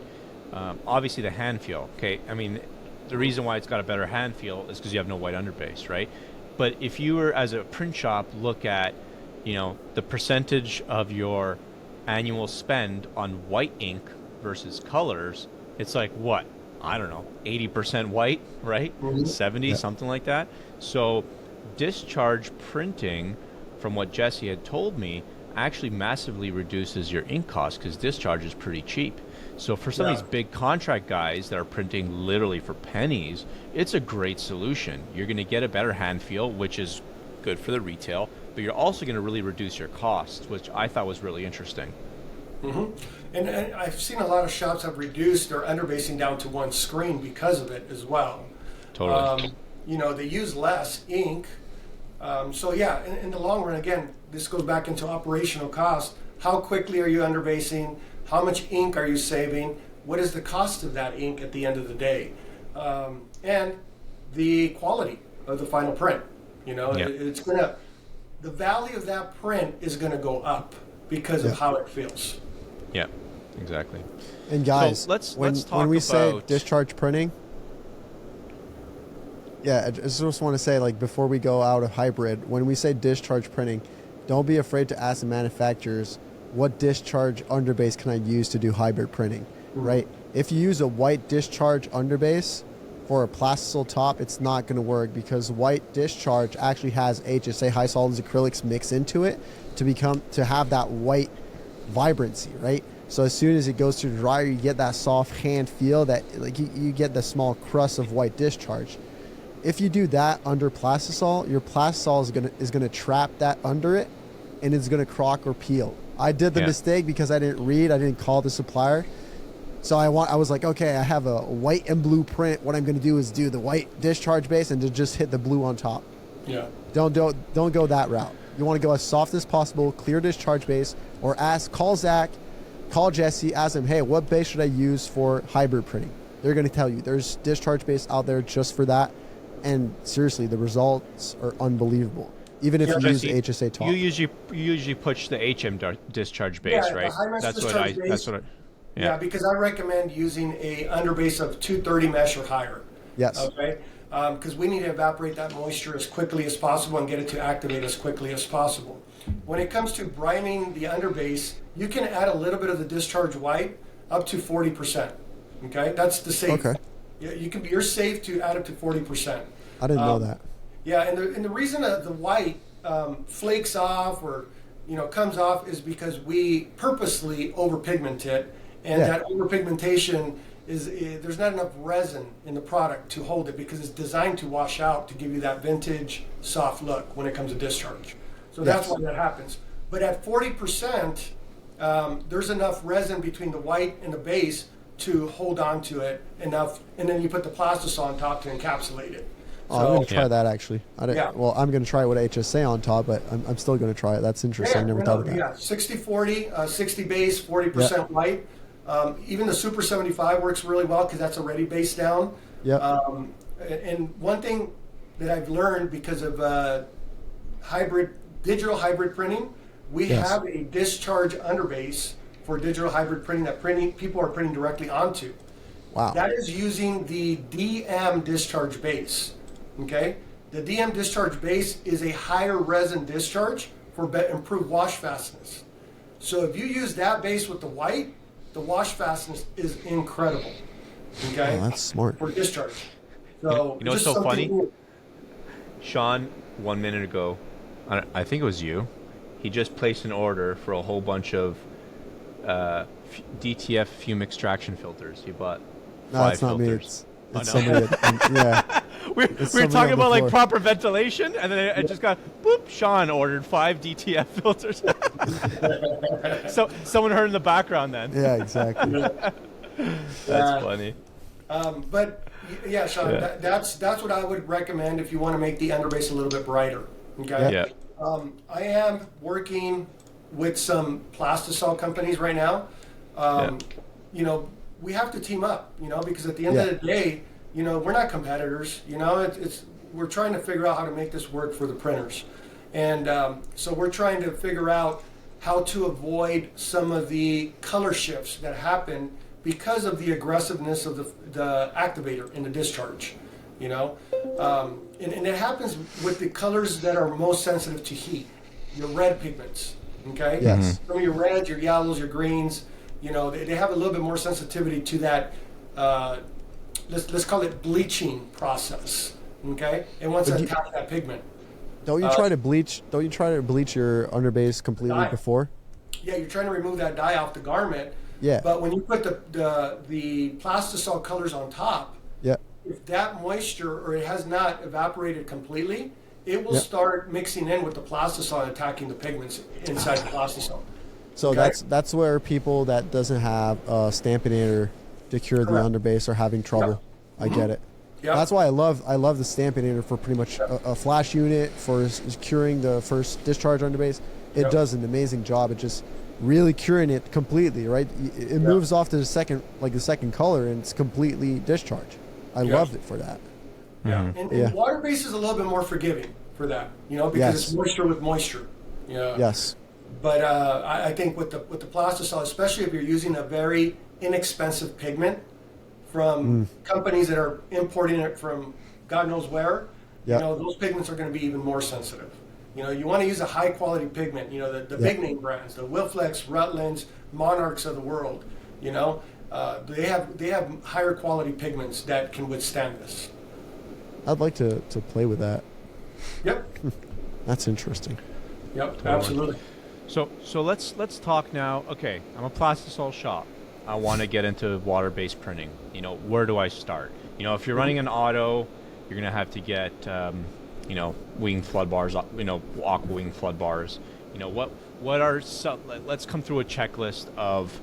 obviously the hand feel. Okay, I mean, the reason why it's got a better hand feel is because you have no white underbase, right? But if you were, as a print shop, look at, the percentage of your annual spend on white ink versus colors, it's like what? I don't know, 80% white, right? 70, something like that. So Discharge printing, from what Jesse had told me, actually massively reduces your ink cost because Discharge is pretty cheap. So for some of these big contract guys that are printing literally for pennies, it's a great solution. You're going to get a better hand feel, which is good for the retail, but you're also going to really reduce your costs, which I thought was really interesting. And I've seen a lot of shops have reduced their underbasing down to 1 screen because of it as well. Totally. They use less ink. So yeah, in the long run, again, this goes back into operational cost. How quickly are you underbasing? How much ink are you saving? What is the cost of that ink at the end of the day? And the quality of the final print. It's gonna, the value of that print is gonna go up because of how it feels. Yeah, exactly. And guys, so let's talk when we about... say Discharge printing, Yeah, I just want to say, like, before we go out of hybrid, when we say discharge printing, don't be afraid to ask the manufacturers, what discharge underbase can I use to do hybrid printing, right? If you use a white discharge underbase for a plastisol top, it's not going to work because white discharge actually has HSA, high solids acrylics, mixed into it to have that white vibrancy, right? So as soon as it goes through the dryer, you get that soft hand feel that, like, you get the small crust of white discharge. If you do that under plastisol, your plastisol is gonna trap that under it, and it's gonna crock or peel. I did the mistake because I didn't call the supplier. So I was like, okay, I have a white and blue print. What I'm gonna do is do the white discharge base and just hit the blue on top. Yeah. Don't go that route. You want to go as soft as possible, clear discharge base, or call Zach, call Jesse, ask them, hey, what base should I use for hybrid printing? They're gonna tell you. There's discharge base out there just for that. And seriously, the results are unbelievable. Even if you use HSA top. You usually push the discharge base, right? That's what I. Yeah, because I recommend using a underbase of 230 mesh or higher. Yes. Okay. Because we need to evaporate that moisture as quickly as possible and get it to activate as quickly as possible. When it comes to brining the underbase, you can add a little bit of the discharge white up to 40%. Okay, that's the safe. Okay. Yeah, you're safe to add up to 40%. I didn't know that. Yeah, and the reason that the white flakes off or comes off is because we purposely overpigment it, and that overpigmentation is there's not enough resin in the product to hold it because it's designed to wash out to give you that vintage soft look when it comes to discharge. So that's why that happens. But at 40%, there's enough resin between the white and the base to hold on to it enough, and then you put the plastisol on top to encapsulate it. I'm going to try that actually. Well, I'm going to try it with HSA on top, but I'm still going to try it. That's interesting. I never thought of that. Yeah, 60-40, 60 base, 40% white. Even the Super 75 works really well because that's already based down. Yeah. And one thing that I've learned because of digital hybrid printing, we have a discharge underbase for digital hybrid printing that people are printing directly onto. Wow. That is using the DM discharge base. Okay? The DM discharge base is a higher resin discharge for improved wash fastness. So if you use that base with the white, the wash fastness is incredible. Okay? Oh, that's smart. For discharge. So you know what's so funny? Sean, 1 minute ago, I think it was you, he just placed an order for a whole bunch of DTF fume extraction filters. He bought 5 filters. Me. It's somebody. Yeah. we were talking about like proper ventilation, and then I just got boop. Sean ordered 5 DTF filters. So someone heard in the background then. Yeah, exactly. That's funny. But yeah, Sean, that's what I would recommend if you want to make the underbase a little bit brighter. Okay. Yeah. I am working with some plastisol companies right now. We have to team up, because at the end of the day, we're not competitors. We're trying to figure out how to make this work for the printers. And so we're trying to figure out how to avoid some of the color shifts that happen because of the aggressiveness of the activator in the discharge, and it happens with the colors that are most sensitive to heat, your red pigments, okay? Yes. Some of your reds, your yellows, your greens, they have a little bit more sensitivity to that, let's call it bleaching process, okay? And once it attacks that pigment. Don't you try to bleach your underbase completely before? Yeah, you're trying to remove that dye off the garment. Yeah. But when you put the plastisol colors on top, if that moisture or it has not evaporated completely, it will start mixing in with the plastisol and attacking the pigments inside the plastisol. So that's where people that doesn't have a stampinator to cure the underbase are having trouble. I get it. Yep. That's why I love the stampinator for pretty much a flash unit for curing the first discharge underbase. It does an amazing job. It just really curing it completely, right? It moves off to the second color and it's completely discharge. I loved it for that. Yeah. And water base is a little bit more forgiving for that, because it's moisture with moisture. Yeah. Yes. But I think with the plastisol, especially if you're using a very inexpensive pigment from companies that are importing it from God knows where, Yeah. those pigments are going to be even more sensitive. You want to use a high quality pigment. The big name brands, the Wilflex, Rutland's, Monarchs of the world. They have higher quality pigments that can withstand this. I'd like to play with that. Yep. That's interesting. Yep. Totally. Absolutely. So let's talk now. Okay, I'm a plastisol shop. I want to get into water-based printing. Where do I start? If you're running an auto, you're gonna have to get wing flood bars. Aqua wing flood bars. What are let's come through a checklist of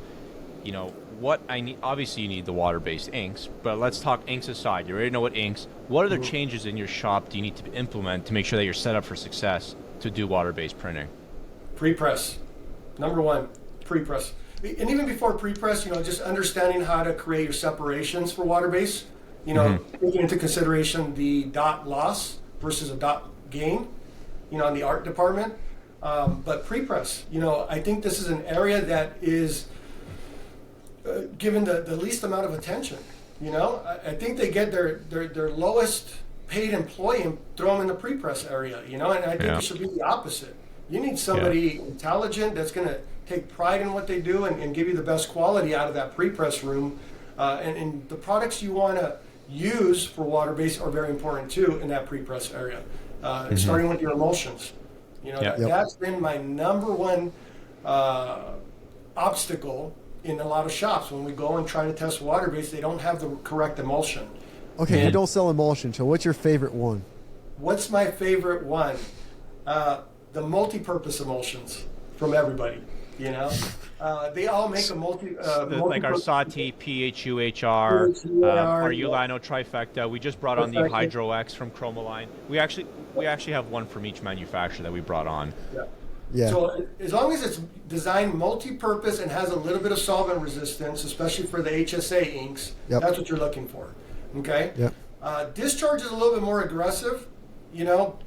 what I need. Obviously, you need the water-based inks, but let's talk inks aside. You already know what inks. What other changes in your shop do you need to implement to make sure that you're set up for success to do water-based printing? Pre-press. Number one, pre-press. And even before pre-press, just understanding how to create your separations for water-based, taking into consideration the dot loss versus a dot gain, in the art department. But pre-press, I think this is an area that is given the least amount of attention. I think they get their lowest paid employee and throw them in the pre-press area, and I think it should be the opposite. You need somebody intelligent that's going to take pride in what they do and give you the best quality out of that pre-press room. And the products you want to use for water-based are very important too in that pre-press area. Starting with your emulsions. That's been my number one obstacle in a lot of shops. When we go and try to test water-based, they don't have the correct emulsion. Okay, you don't sell emulsion, so what's your favorite one? What's my favorite one? The multi-purpose emulsions from everybody. They all make a like our Sati, PHUHR, our Ulano trifecta. We just brought on the Hydro X from Chromoline. We actually have one from each manufacturer that we brought on. Yeah. So as long as it's designed multi-purpose and has a little bit of solvent resistance, especially for the HSA inks, that's what you're looking for. Okay. Yep. Discharge is a little bit more aggressive,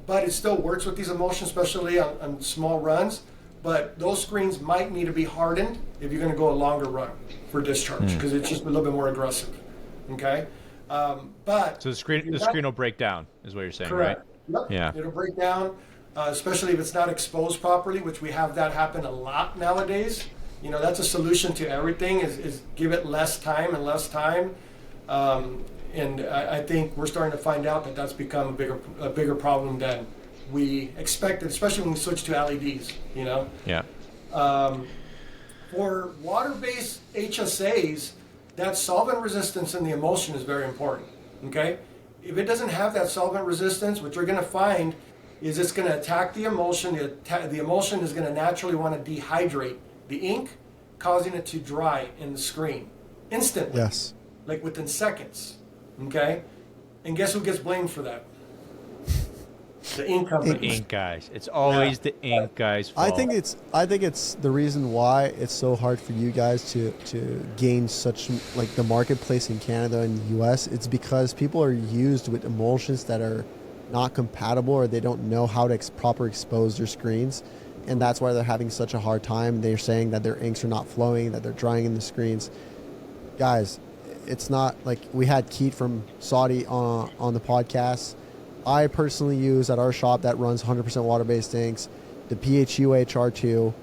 but it still works with these emulsions, especially on small runs. But those screens might need to be hardened if you're going to go a longer run for discharge, because it's just a little bit more aggressive. Okay. But so the screen will break down, is what you're saying, correct. right? Yep. Yeah. It'll break down. Especially if it's not exposed properly, which we have that happen a lot nowadays. That's a solution to everything is give it less time and less time. And I think we're starting to find out that that's become a bigger problem than we expected, especially when we switch to LEDs, Yeah. For water-based HSAs, that solvent resistance in the emulsion is very important, okay? If it doesn't have that solvent resistance, what you're gonna find is it's going to attack the emulsion. The emulsion is going to naturally want to dehydrate the ink, causing it to dry in the screen instantly. Yes. Like within seconds. Okay? And guess who gets blamed for that? The ink company. The ink guys. It's always the ink guys' fault. I think it's the reason why it's so hard for you guys to gain such like the marketplace in Canada and the US. It's because people are used with emulsions that are not compatible, or they don't know how to proper expose their screens, and that's why they're having such a hard time. They're saying that their inks are not flowing, that they're drying in the screens. Guys, it's not like we had Keith from Saudi on the podcast. I personally use at our shop that runs 100% water-based inks, the PHUHR2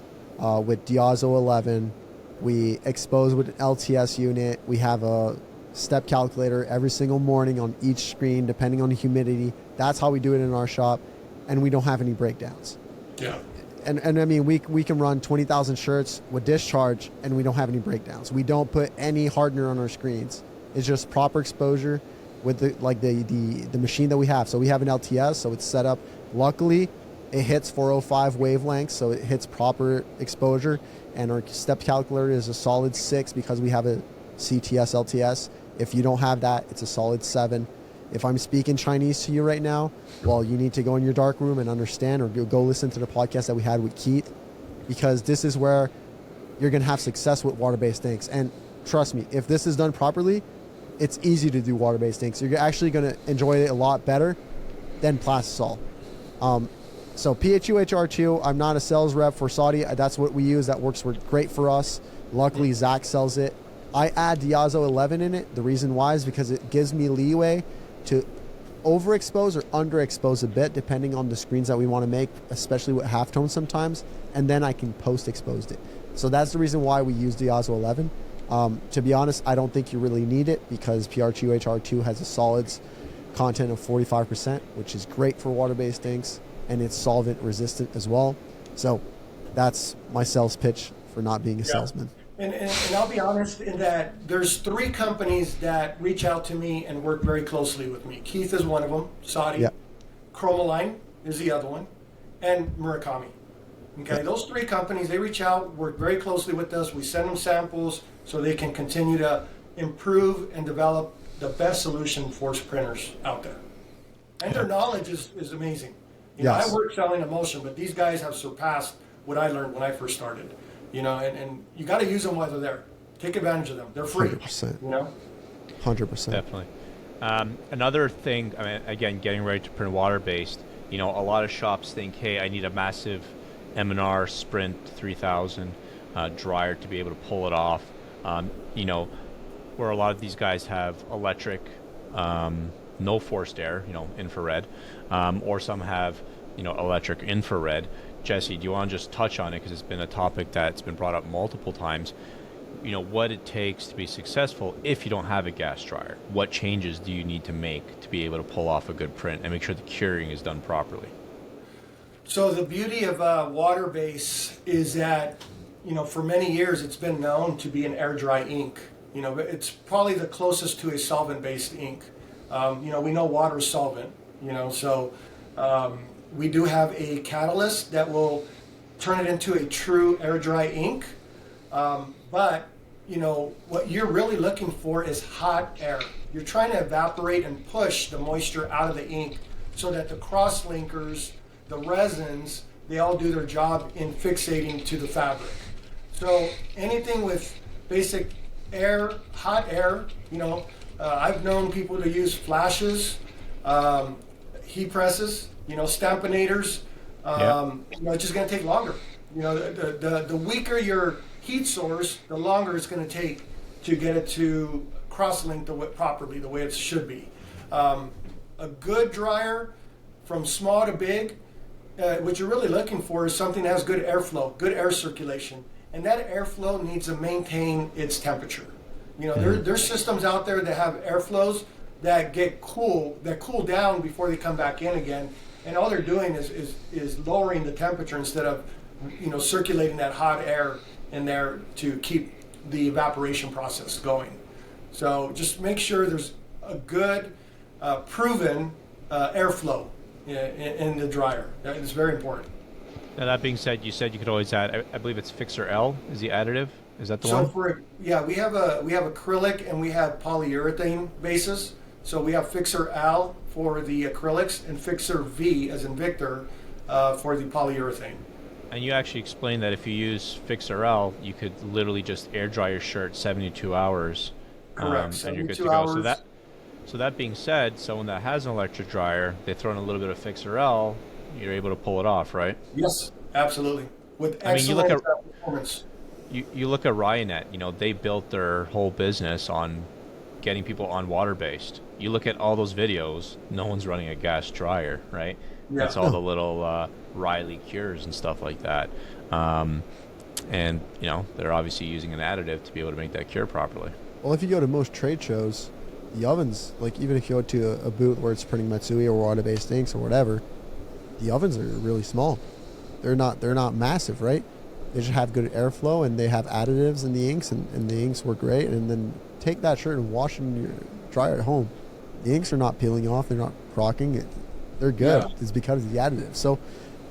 with Diazo 11. We expose with an LTS unit. We have a step calculator every single morning on each screen, depending on the humidity. That's how we do it in our shop, and we don't have any breakdowns. Yeah. And I mean, we can run 20,000 shirts with discharge, and we don't have any breakdowns. We don't put any hardener on our screens. It's just proper exposure with the machine that we have. So we have an LTS, so it's set up. Luckily, it hits 405 wavelengths, so it hits proper exposure, and our step calculator is a solid 6 because we have a CTS LTS. If you don't have that, it's a solid 7. If I'm speaking Chinese to you right now, well, you need to go in your dark room and understand, or go listen to the podcast that we had with Keith, because this is where you're going to have success with water-based inks. And trust me, if this is done properly, it's easy to do water-based inks. You're actually going to enjoy it a lot better than plastisol. So PHUHR2, I'm not a sales rep for Saudi. That's what we use. That works great for us. Luckily, Zach sells it. I add Diazo 11 in it. The reason why is because it gives me leeway to overexpose or underexpose a bit depending on the screens that we want to make, especially with halftone sometimes, and then I can post-expose it. So that's the reason why we use the Osmo 11. To be honest, I don't think you really need it because PR2HR2 has a solids content of 45%, which is great for water-based inks, and it's solvent resistant as well. So that's my sales pitch for not being a salesman. And I'll be honest in that there's 3 companies that reach out to me and work very closely with me. Keith is one of them, Saudi. Yeah. Chromaline is the other one, and Murakami. Okay, those 3 companies, they reach out, work very closely with us. We send them samples so they can continue to improve and develop the best solution for printers out there. And their knowledge is amazing. You know, I work selling emulsion, but these guys have surpassed what I learned when I first started. You know, and you got to use them while they're there. Take advantage of them. They're free. 100%. You know? 100%. Definitely. Another thing, I mean, again, getting ready to print water-based, you know, a lot of shops think, hey, I need a massive M&R Sprint 3000 dryer to be able to pull it off. You know, where a lot of these guys have electric, no forced air, you know, infrared, or some have, you know, electric infrared. Jesse, do you want to just touch on it because it's been a topic that's been brought up multiple times? You know, what it takes to be successful if you don't have a gas dryer. What changes do you need to make to be able to pull off a good print and make sure the curing is done properly? So the beauty of water base is that, you know, for many years it's been known to be an air dry ink. You know, it's probably the closest to a solvent based ink. You know, we know water is solvent, you know, so we do have a catalyst that will turn it into a true air dry ink. But, you know, what you're really looking for is hot air. You're trying to evaporate and push the moisture out of the ink so that the cross linkers, the resins, they all do their job in fixating to the fabric. So anything with basic air, hot air, you know, I've known people to use flashes, heat presses, you know, stampinators. You know, it's just going to take longer. You know, the weaker your heat source, the longer it's going to take to get it to cross-link properly the way it should be. A good dryer, from small to big, what you're really looking for is something that has good airflow, good air circulation, and that airflow needs to maintain its temperature. You know, there's systems out there that have airflows that cool down before they come back in again, and all they're doing is lowering the temperature instead of, you know, circulating that hot air in there to keep the evaporation process going. So just make sure there's a good, proven airflow in the dryer. That is very important. Now, that being said, you said you could always add, I believe it's Fixer L is the additive. Is that the one? So we have acrylic and we have polyurethane bases. So we have Fixer L for the acrylics and Fixer V as in Victor for the polyurethane. And you actually explained that if you use Fixer L, you could literally just air dry your shirt 72 hours. Correct. And you're good to go. So that being said, someone that has an electric dryer, they throw in a little bit of Fixer L, you're able to pull it off, right? Yes, absolutely. With excellent performance. You look at Ryonet, you know, they built their whole business on getting people on water-based. You look at all those videos, no one's running a gas dryer, right? Yeah. That's all the little Riley cures and stuff like that. And, you know, they're obviously using an additive to be able to make that cure properly. Well, if you go to most trade shows, the ovens, like even if you go to a booth where it's printing Matsui or water-based inks or whatever, the ovens are really small. They're not massive, right? They just have good airflow and they have additives in the inks and the inks work great. And then take that shirt and wash it in your dryer at home. The inks are not peeling off. They're not crocking. They're good. Yeah. It's because of the additives. So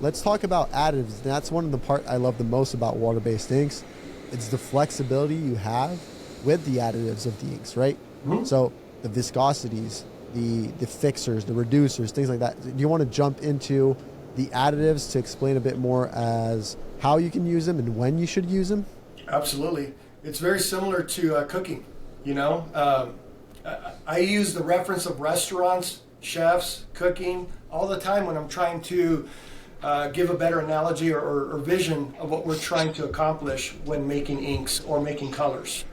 let's talk about additives. That's one of the part I love the most about water-based inks. It's the flexibility you have with the additives of the inks, right? Mm-hmm. So the viscosities, the fixers, the reducers, things like that. Do you want to jump into the additives to explain a bit more as how you can use them and when you should use them? Absolutely. It's very similar to cooking, you know. I use the reference of restaurants, chefs, cooking all the time when I'm trying to give a better analogy or vision of what we're trying to accomplish when making inks or making colors.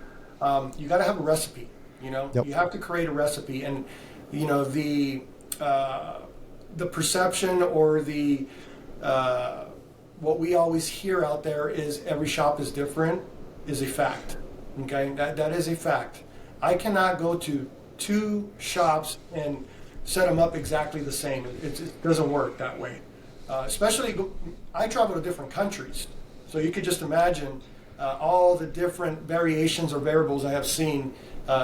You got to have a recipe, you know. Yep. You have to create a recipe, and you know the the perception or the what we always hear out there is every shop is different is a fact. Okay, that is a fact. I cannot go to 2 shops and set them up exactly the same. It doesn't work that way. Especially, I travel to different countries, so you could just imagine all the different variations or variables I have seen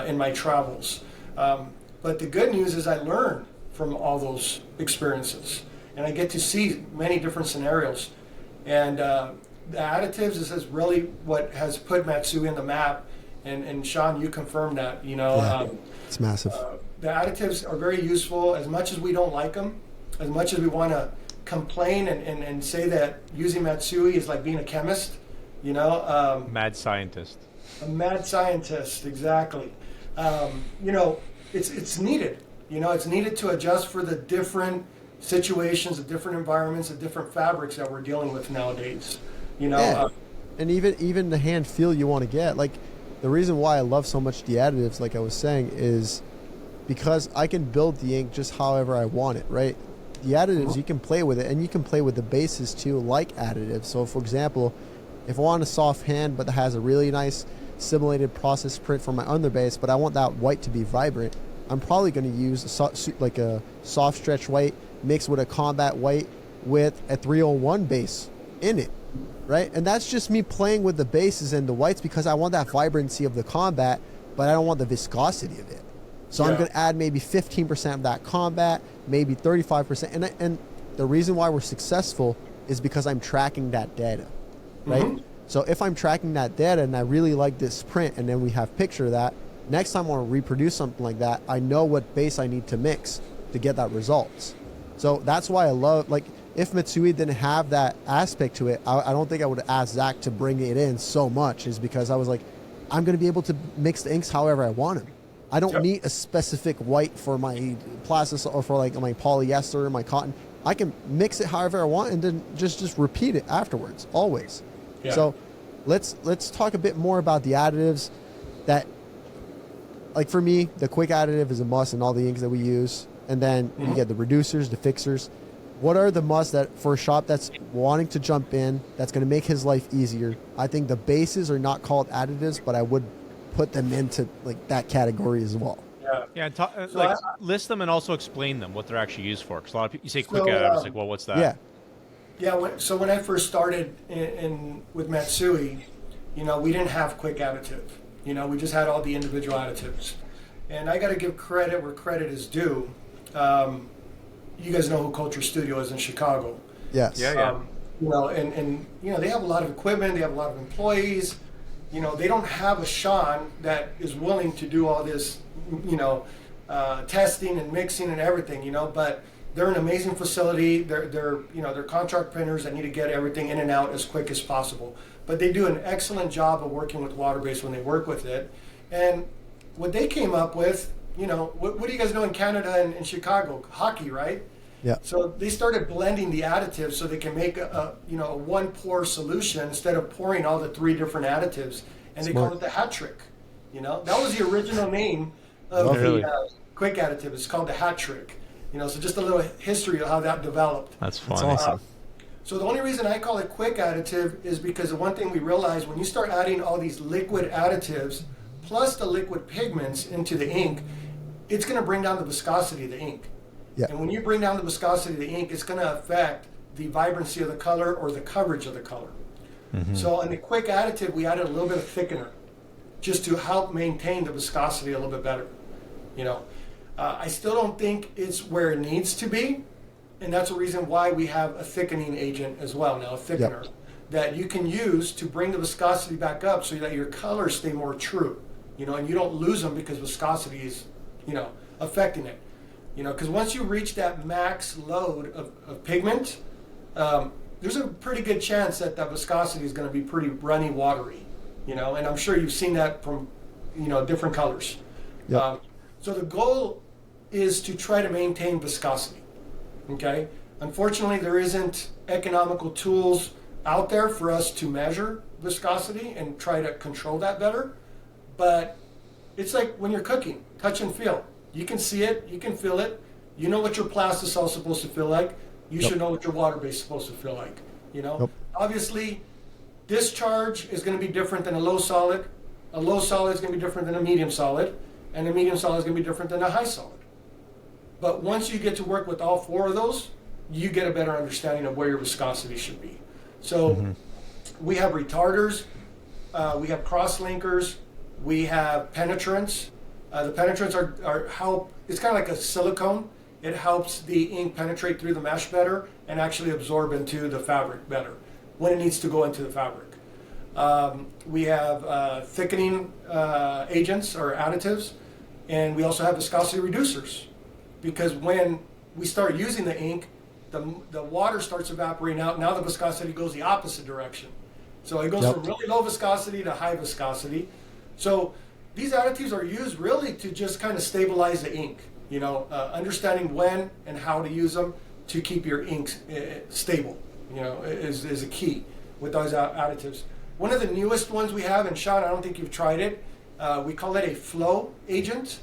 in my travels. But the good news is I learn from all those experiences, and I get to see many different scenarios. And the additives is really what has put Matsui in the map. And Sean, you confirmed that. It's massive. The additives are very useful. As much as we don't like them, as much as we want to complain and say that using Matsui is like being a chemist, mad scientist. A mad scientist, exactly. It's needed. It's needed to adjust for the different situations, the different environments, the different fabrics that we're dealing with nowadays. And even the hand feel you want to get. Like, the reason why I love so much the additives, like I was saying, is because I can build the ink just however I want it, right? The additives, you can play with it, and you can play with the bases too, like additives. So, for example, if I want a soft hand but that has a really nice simulated process print for my underbase, but I want that white to be vibrant, I'm probably going to use a soft stretch white mixed with a combat white with a 301 base in it, right? And that's just me playing with the bases and the whites because I want that vibrancy of the combat, but I don't want the viscosity of it. So I'm going to add maybe 15% of that combat, maybe 35%. And the reason why we're successful is because I'm tracking that data, right? Mm-hmm. So if I'm tracking that data and I really like this print, and then we have picture of that, next time I want to reproduce something like that, I know what base I need to mix to get that results. So that's why I love, like, if Matsui didn't have that aspect to it, I don't think I would have asked Zach to bring it in so much, is because I was like, I'm going to be able to mix the inks however I want them. I don't need a specific white for my plastic or for like my polyester or my cotton. I can mix it however I want and then just repeat it afterwards, always. Yeah. So let's talk a bit more about the additives that, like, for me, the quick additive is a must in all the inks that we use. And then you get the reducers, the fixers. What are the musts that for a shop that's wanting to jump in, that's going to make his life easier? I think the bases are not called additives, but I would put them into like that category as well. Yeah, list them and also explain them, what they're actually used for. Because a lot of people, you say quick additive, it's like, well, what's that? So when I first started with Matsui, we didn't have quick additive. We just had all the individual additives. And I got to give credit where credit is due. You guys know who Culture Studio is in Chicago. Yes. And they have a lot of equipment, they have a lot of employees. They don't have a Sean that is willing to do all this, testing and mixing and everything, but they're an amazing facility. They're contract printers that need to get everything in and out as quick as possible. But they do an excellent job of working with water-based when they work with it. And what they came up with, what do you guys know in Canada and Chicago? Hockey, right? Yeah. So they started blending the additives so they can make a one pour solution instead of pouring all the 3 different additives, and they called it the hat trick. That was the original name of the quick additive. It's called the hat trick. So just a little history of how that developed. That's fun. That's awesome. So the only reason I call it quick additive is because the one thing we realize when you start adding all these liquid additives plus the liquid pigments into the ink, it's going to bring down the viscosity of the ink. Yeah. And when you bring down the viscosity of the ink, it's going to affect the vibrancy of the color or the coverage of the color. Mm-hmm. So in the quick additive, we added a little bit of thickener just to help maintain the viscosity a little bit better. I still don't think it's where it needs to be, and that's the reason why we have a thickening agent as well now, a thickener, that you can use to bring the viscosity back up so that your colors stay more true, and you don't lose them because viscosity is, affecting it. Because once you reach that max load of pigment, there's a pretty good chance that the viscosity is going to be pretty runny, watery, and I'm sure you've seen that from, different colors. Yep. So the goal is to try to maintain viscosity, okay? Unfortunately, there isn't economical tools out there for us to measure viscosity and try to control that better, but it's like when you're cooking, touch and feel. You can see it, you can feel it, You know what your plastisol is supposed to feel like. You Yep. should know what your water base is supposed to feel like. You know, Yep. obviously, discharge is going to be different than a low solid. A low solid is going to be different than a medium solid, and a medium solid is going to be different than a high solid. But once you get to work with all four of those, you get a better understanding of where your viscosity should be. So we have retarders, we have cross-linkers, we have penetrants. The penetrants are help. It's kind of like a silicone. It helps the ink penetrate through the mesh better and actually absorb into the fabric better when it needs to go into the fabric. We have thickening agents or additives, and we also have viscosity reducers, because when we start using the ink, the water starts evaporating out. Now the viscosity goes the opposite direction. So it goes from really low viscosity to high viscosity. So these additives are used really to just kind of stabilize the ink. You know, understanding when and how to use them to keep your inks stable, you know, is a key with those additives. One of the newest ones we have, and Sean, I don't think you've tried it, we call it a flow agent.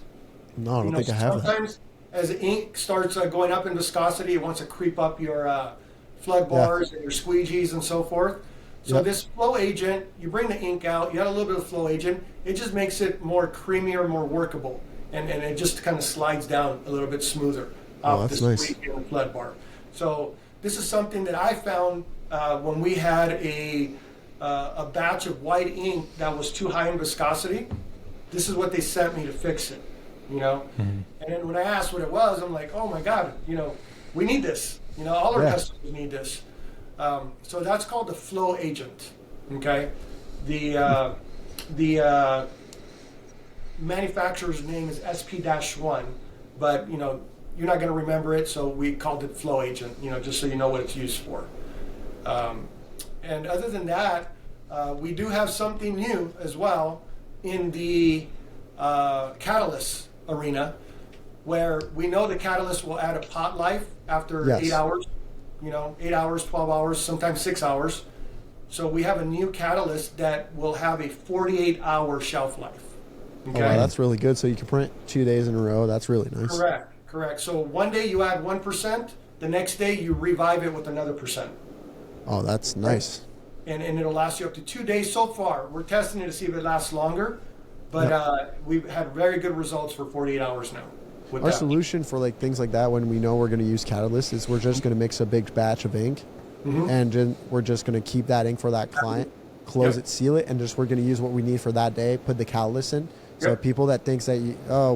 No, I don't think I have that. Sometimes as the ink starts going up in viscosity, it wants to creep up your flood bars and your squeegees and so forth. So this flow agent, you bring the ink out, you add a little bit of flow agent, it just makes it more creamier, more workable. And it just kind of slides down a little bit smoother off the squeegee and the flood bar. So this is something that I found when we had a batch of white ink that was too high in viscosity. This is what they sent me to fix it, you know. And then when I asked what it was, I'm like, oh my God, you know, we need this. You know, all our customers need this. So that's called the flow agent. Okay, the manufacturer's name is SP-1, but you know you're not going to remember it, so we called it flow agent. You know, just so you know what it's used for. And other than that, we do have something new as well in the catalyst arena, where we know the catalyst will add a pot life after 8 hours. You know, 8 hours, 12 hours, sometimes 6 hours. So we have a new catalyst that will have a 48-hour shelf life. Okay? Oh, wow, that's really good. So you can print 2 days in a row. That's really nice. Correct. So one day you add 1%, the next day you revive it with another %. Oh, that's nice. And it'll last you up to 2 days so far. We're testing it to see if it lasts longer, but we've had very good results for 48 hours now. Our solution for like things like that, when we know we're going to use catalyst, is we're just going to mix a big batch of ink, and we're just going to keep that ink for that client, close it, seal it, and just we're going to use what we need for that day, put the catalyst in. So people that thinks that,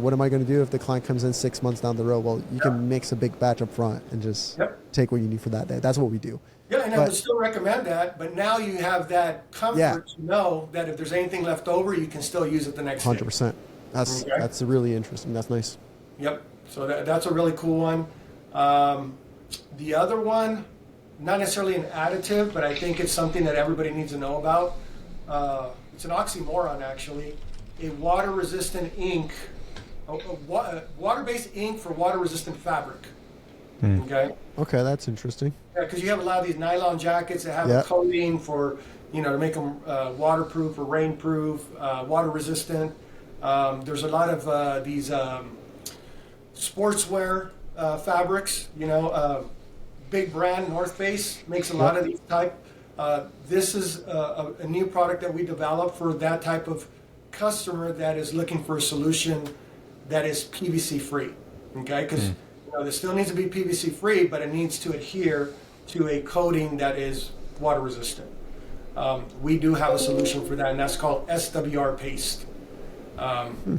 what am I going to do if the client comes in 6 months down the road? Well, you can mix a big batch up front and just take what you need for that day. That's what we do. Yeah, and I would still recommend that, but now you have that comfort to know that if there's anything left over, you can still use it the next day. 100%. That's really interesting. That's nice. Yep. So that's a really cool one. The other one, not necessarily an additive, but I think it's something that everybody needs to know about. It's an oxymoron, actually. A water-resistant ink, a water-based ink for water-resistant fabric. Okay. Okay, that's interesting. Yeah, because you have a lot of these nylon jackets that have a coating for, you know, to make them waterproof or rainproof, water-resistant. There's a lot of these sportswear fabrics. You know, big brand North Face makes a lot of these type. This is a new product that we developed for that type of customer that is looking for a solution that is PVC free. Okay, because you know, this still needs to be PVC free, but it needs to adhere to a coating that is water resistant. We do have a solution for that, and that's called SWR paste. And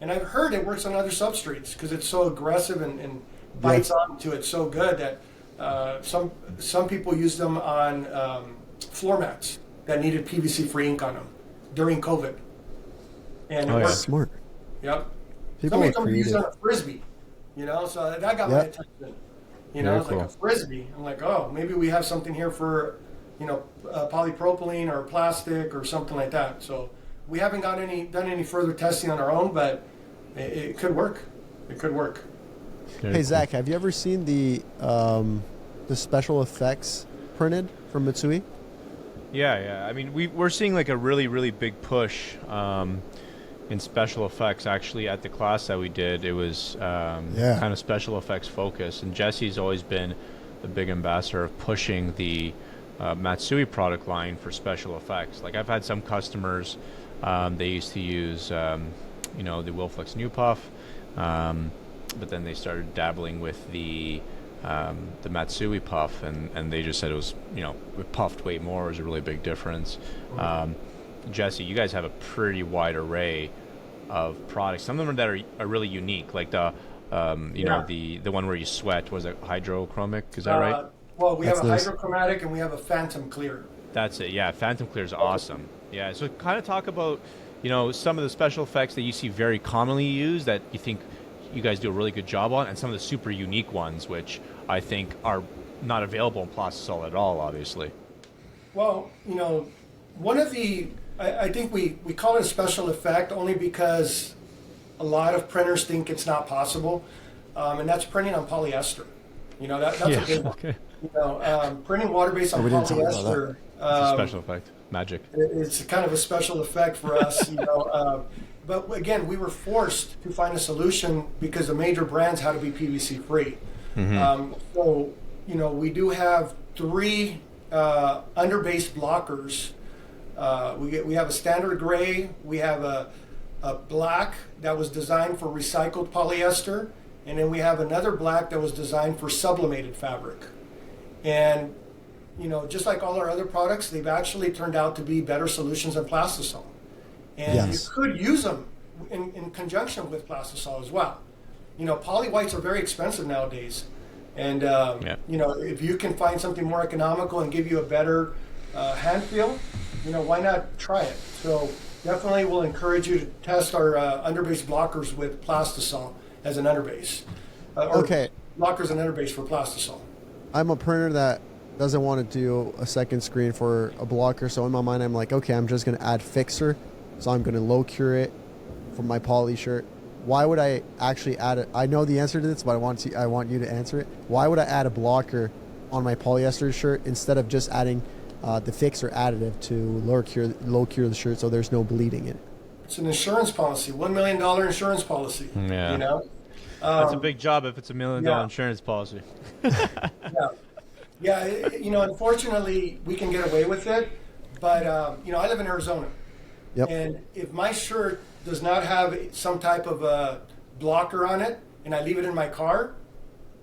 I've heard it works on other substrates because it's so aggressive and bites onto it so good that some people use them on floor mats that needed PVC-free ink on them during COVID. And it worked. Smart. Yep. People Somebody told me to use it on a Frisbee, you know, so that got my attention. You know, it's like a Frisbee. I'm like, oh, maybe we have something here for, you know, polypropylene or plastic or something like that. So we haven't done any further testing on our own, but it could work. It could work. Hey Zach, have you ever seen the special effects printed from Matsui? Yeah. I mean, we're seeing like a really big push in special effects. Actually, at the class that we did, it was kind of special effects focused. And Jesse's always been the big ambassador of pushing the Matsui product line for special effects. Like I've had some customers, they used to use, the Wilflex New Puff, but then they started dabbling with the Matsui puff, and they just said it was, it puffed way more. It was a really big difference. Jesse, you guys have a pretty wide array of products. Some of them that are really unique, like the one where you sweat. Was it hydrochromic? Is that right? Well, we have a hydrochromatic and we have a phantom clear. That's it. Yeah, phantom clear is awesome. Yeah, so kind of talk about some of the special effects that you see very commonly used that you think you guys do a really good job on, and some of the super unique ones which I think are not available in Plastisol at all, obviously. Well, one of the, I think we call it a special effect only because a lot of printers think it's not possible, and that's printing on polyester. That's a big one. Okay. Printing water-based on polyester. It's a special effect. Magic. It's kind of a special effect for us, But again, we were forced to find a solution because the major brands had to be PVC free. So, we do have 3 underbase blockers. We have a standard gray, we have a black that was designed for recycled polyester, and then we have another black that was designed for sublimated fabric. And just like all our other products, they've actually turned out to be better solutions than Plastisol. And you could use them in conjunction with Plastisol as well. Poly whites are very expensive nowadays. And, if you can find something more economical and give you a better hand feel, why not try it? So definitely we'll encourage you to test our underbase blockers with Plastisol as an underbase. Blockers and underbase for Plastisol. I'm a printer that doesn't want to do a second screen for a blocker, so in my mind I'm like, okay, I'm just going to add fixer, so I'm going to low cure it for my poly shirt. Why would I actually add it? I know the answer to this, but I want you to answer it. Why would I add a blocker on my polyester shirt instead of just adding the fixer additive to low cure the shirt so there's no bleeding in it? It's an insurance policy, $1 million insurance policy. Yeah. That's a big job if it's $1 million insurance policy. Unfortunately, we can get away with it, but I live in Arizona, and if my shirt does not have some type of a blocker on it, and I leave it in my car,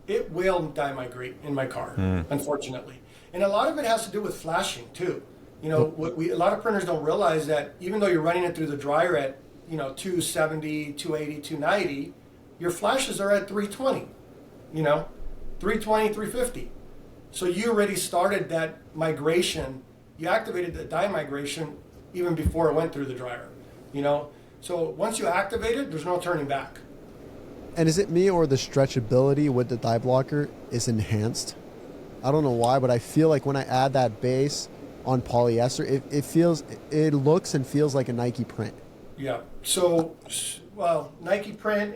it will dye-migrate in my car, unfortunately. And a lot of it has to do with flashing too. A lot of printers don't realize that even though you're running it through the dryer at 270, 280, 290, your flashes are at 320, 320, 350. So you already started that migration. You activated the dye migration even before it went through the dryer, So once you activate it, there's no turning back. And is it me or the stretchability with the dye blocker is enhanced? I don't know why, but I feel like when I add that base on polyester, it looks and feels like a Nike print. Yeah. So, Nike print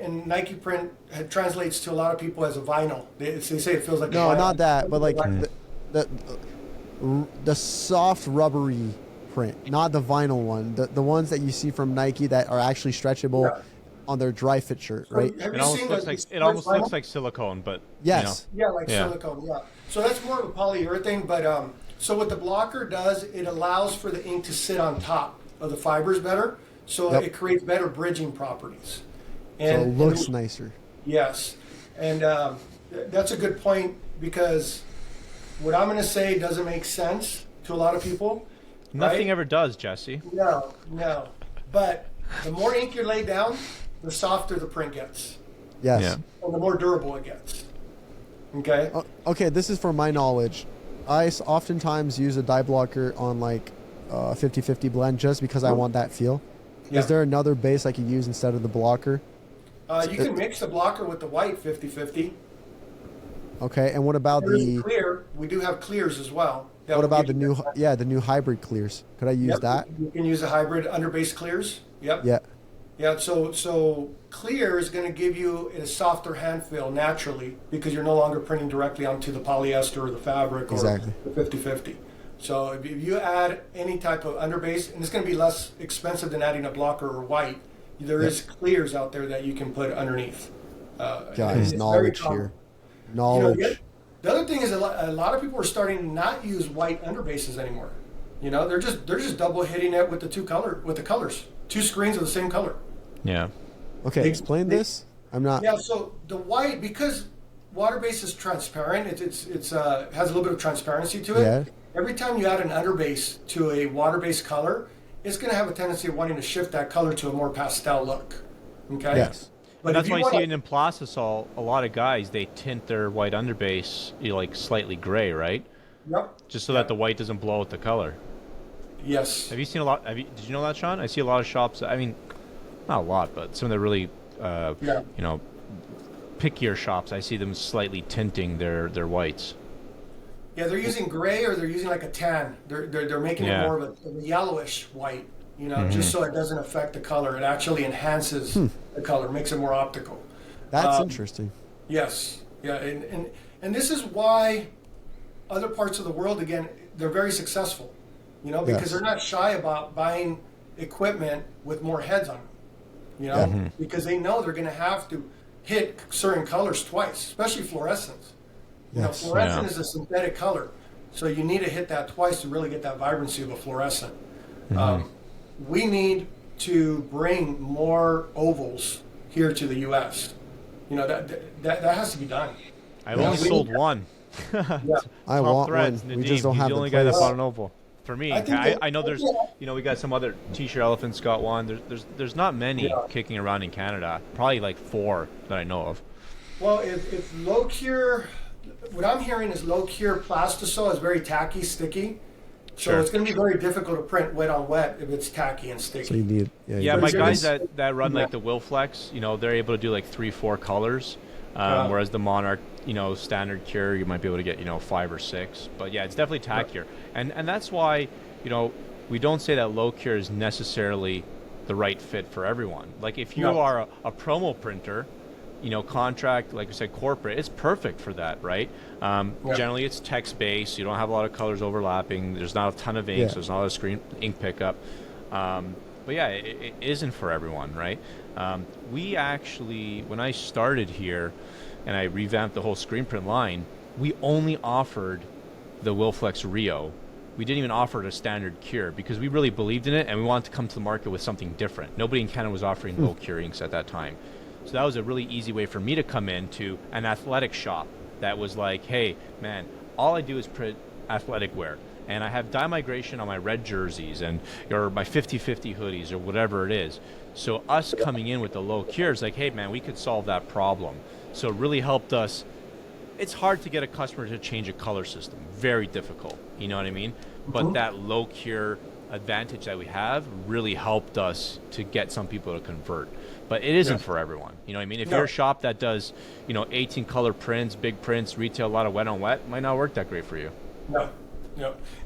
translates to a lot of people as a vinyl. They say it feels like no, not that, but like the soft rubbery print, not the vinyl one. The ones that you see from Nike that are actually stretchable on their dry fit shirt, right? It almost looks like silicone, but yes, silicone. Yeah. So that's more of a polyurethane, but so what the blocker does, it allows for the ink to sit on top of the fibers better. So it creates better bridging properties. And so it looks nicer. Yes. And that's a good point because what I'm going to say doesn't make sense to a lot of people. Nothing ever does, Jesse. No. But the more ink you lay down, the softer the print gets. Yes. Yeah. And the more durable it gets. Okay? Okay, this is from my knowledge. I oftentimes use a dye blocker on like 50-50 blend just because I want that feel. Yeah. Is there another base I could use instead of the blocker? You can mix the blocker with the white 50-50. Okay, and what about the clear? We do have clears as well. What about the new hybrid clears? Could I use that? You can use a hybrid underbase clears. Yep. Yeah. So clear is going to give you a softer hand feel naturally because you're no longer printing directly onto the polyester or the fabric or the 50-50. So if you add any type of underbase, and it's going to be less expensive than adding a blocker or white, there is clears out there that you can put underneath. Guys, it's knowledge very common. here. Knowledge. The other thing is a lot of people are starting to not use white underbases anymore. They're just double hitting it with the colors, 2 screens of the same color. Yeah. Okay, explain this. I'm not. Yeah. So the white, because water base is transparent, it's has a little bit of transparency to it. Yeah. Every time you add an underbase to a water based color, it's going to have a tendency of wanting to shift that color to a more pastel look. Okay. Yes. But That's why you see in plastisol, a lot of guys, they tint their white underbase like slightly gray, right? Yep. Just so that the white doesn't blow out the color. Yes. Have you seen a lot? Did you know that, Sean? I see a lot of shops. I mean, not a lot, but some of the really, pickier shops. I see them slightly tinting their whites. Yeah, they're using gray or they're using like a tan. They're making it more of a yellowish white. Just so it doesn't affect the color. It actually enhances the color, makes it more optical. That's interesting. Yes. Yeah, and this is why other parts of the world, again, they're very successful. Because they're not shy about buying equipment with more heads on them. Because they know they're going to have to hit certain colors twice, especially fluorescence. Fluorescent is a synthetic color, so you need to hit that twice to really get that vibrancy of a fluorescent. We need to bring more ovals here to the U.S. That has to be done. I've only sold one. I want Threads, one. Nadeem. We just don't He's have the only the guy that place. bought an oval. For me, I know there's, we got some other T-shirt elephants got one. There's not many kicking around in Canada. Probably like 4 that I know of. Well, if low cure, what I'm hearing is low cure plastisol is very tacky, sticky. So it's going to be very difficult to print wet on wet if it's tacky and sticky. So you need. My guys that run like the Wilflex, they're able to do like 3-4 colors. Whereas the Monarch, standard cure, you might be able to get, 5 or 6. But yeah, it's definitely tackier. And that's why, we don't say that low cure is necessarily the right fit for everyone. Like if you are a promo printer, contract, like I said, corporate, it's perfect for that, right? Generally it's text-based. You don't have a lot of colors overlapping. There's not a ton of ink, so there's not a screen ink pickup. But yeah, it isn't for everyone, right? We actually, when I started here and I revamped the whole screen print line, we only offered the Wilflex Rio. We didn't even offer it a standard cure because we really believed in it and we wanted to come to the market with something different. Nobody in Canada was offering low cure inks at that time. So that was a really easy way for me to come into an athletic shop that was like, hey, man, all I do is print athletic wear. And I have dye migration on my red jerseys or my 50-50 hoodies or whatever it is. So us coming in with the low cure is like, hey, man, we could solve that problem. So it really helped us. It's hard to get a customer to change a color system. Very difficult. You know what I mean? But that low cure advantage that we have really helped us to get some people to convert. But it isn't for everyone. You know what I mean? If you're a shop that does, 18 color prints, big prints, retail, a lot of wet on wet, it might not work that great for you. No.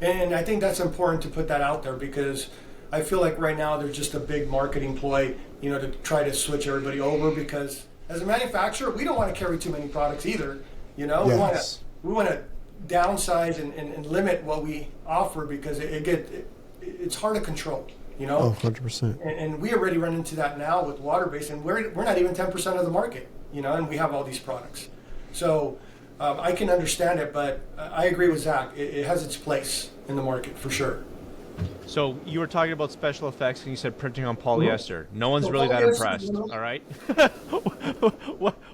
And I think that's important to put that out there because I feel like right now there's just a big marketing ploy, to try to switch everybody over because as a manufacturer, we don't want to carry too many products either. We want to downsize and limit what we offer because it's hard to control. 100%. And we already run into that now with water-based, and we're not even 10% of the market, and we have all these products. So I can understand it, but I agree with Zach. It has its place in the market for sure. So you were talking about special effects, and you said printing on polyester. No one's really that impressed. All right.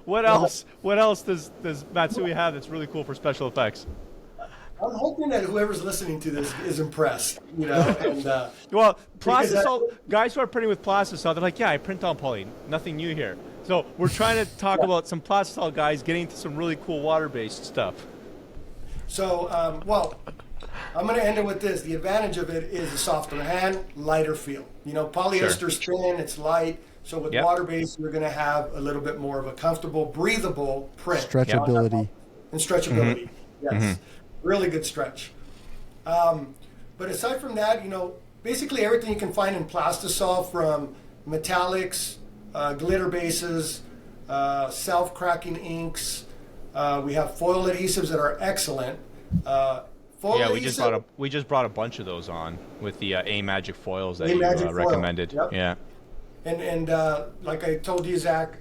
What else? What else does Matsui have that's really cool for special effects? I'm hoping that whoever's listening to this is impressed, And, well, plastisol guys who are printing with plastisol, they're like, yeah, I print on poly. Nothing new here. So we're trying to talk about some plastisol guys getting into some really cool water-based stuff. So, I'm going to end it with this. The advantage of it is a softer hand, lighter feel. Polyester's thin, it's light. So with water-based, you're going to have a little bit more of a comfortable, breathable print. Stretchability. And stretchability, yes. Really good stretch. But aside from that, basically everything you can find in plastisol from metallics, glitter bases, self-cracking inks. We have foil adhesives that are excellent. We just brought a bunch of those on with the A Magic foils that you recommended. Yep. Yeah. And like I told you, Zach,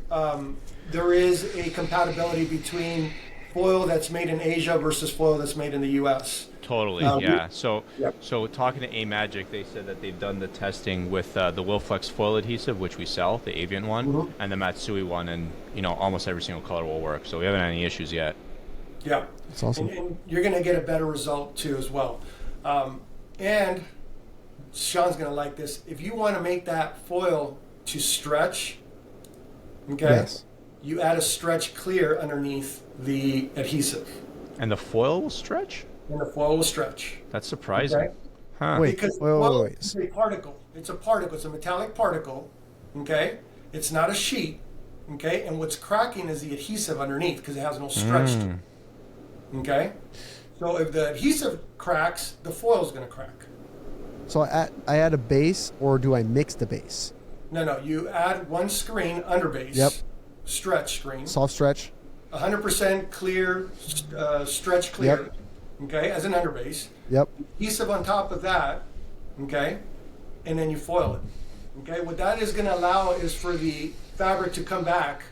there is a compatibility between foil that's made in Asia versus foil that's made in the U.S. Totally, yeah. So talking to A-Magic, they said that they've done the testing with the Wilflex foil adhesive, which we sell, the Avian one, and the Matsui one, and almost every single color will work. So we haven't had any issues yet. Yeah, That's awesome. And you're going to get a better result too as well. And Sean's going to like this. If you want to make that foil to stretch, okay, Yes. you add a stretch clear underneath the adhesive. And the foil will stretch? And the foil will stretch. That's surprising. Okay? Huh. Wait, Because wait. foil is a particle. It's a particle. It's a metallic particle. Okay? It's not a sheet. Okay? And what's cracking is the adhesive underneath because it has no stretch to it. Okay? So if the adhesive cracks, the foil is going to crack. So I add a base, or do I mix the base? No. You add one screen, underbase. Yep. Stretch screen. Soft stretch. 100% clear, stretch clear. Yep. Okay? As an underbase. Yep. Adhesive on top of that. Okay? And then you foil it. Okay? What that is going to allow is for the fabric to come back.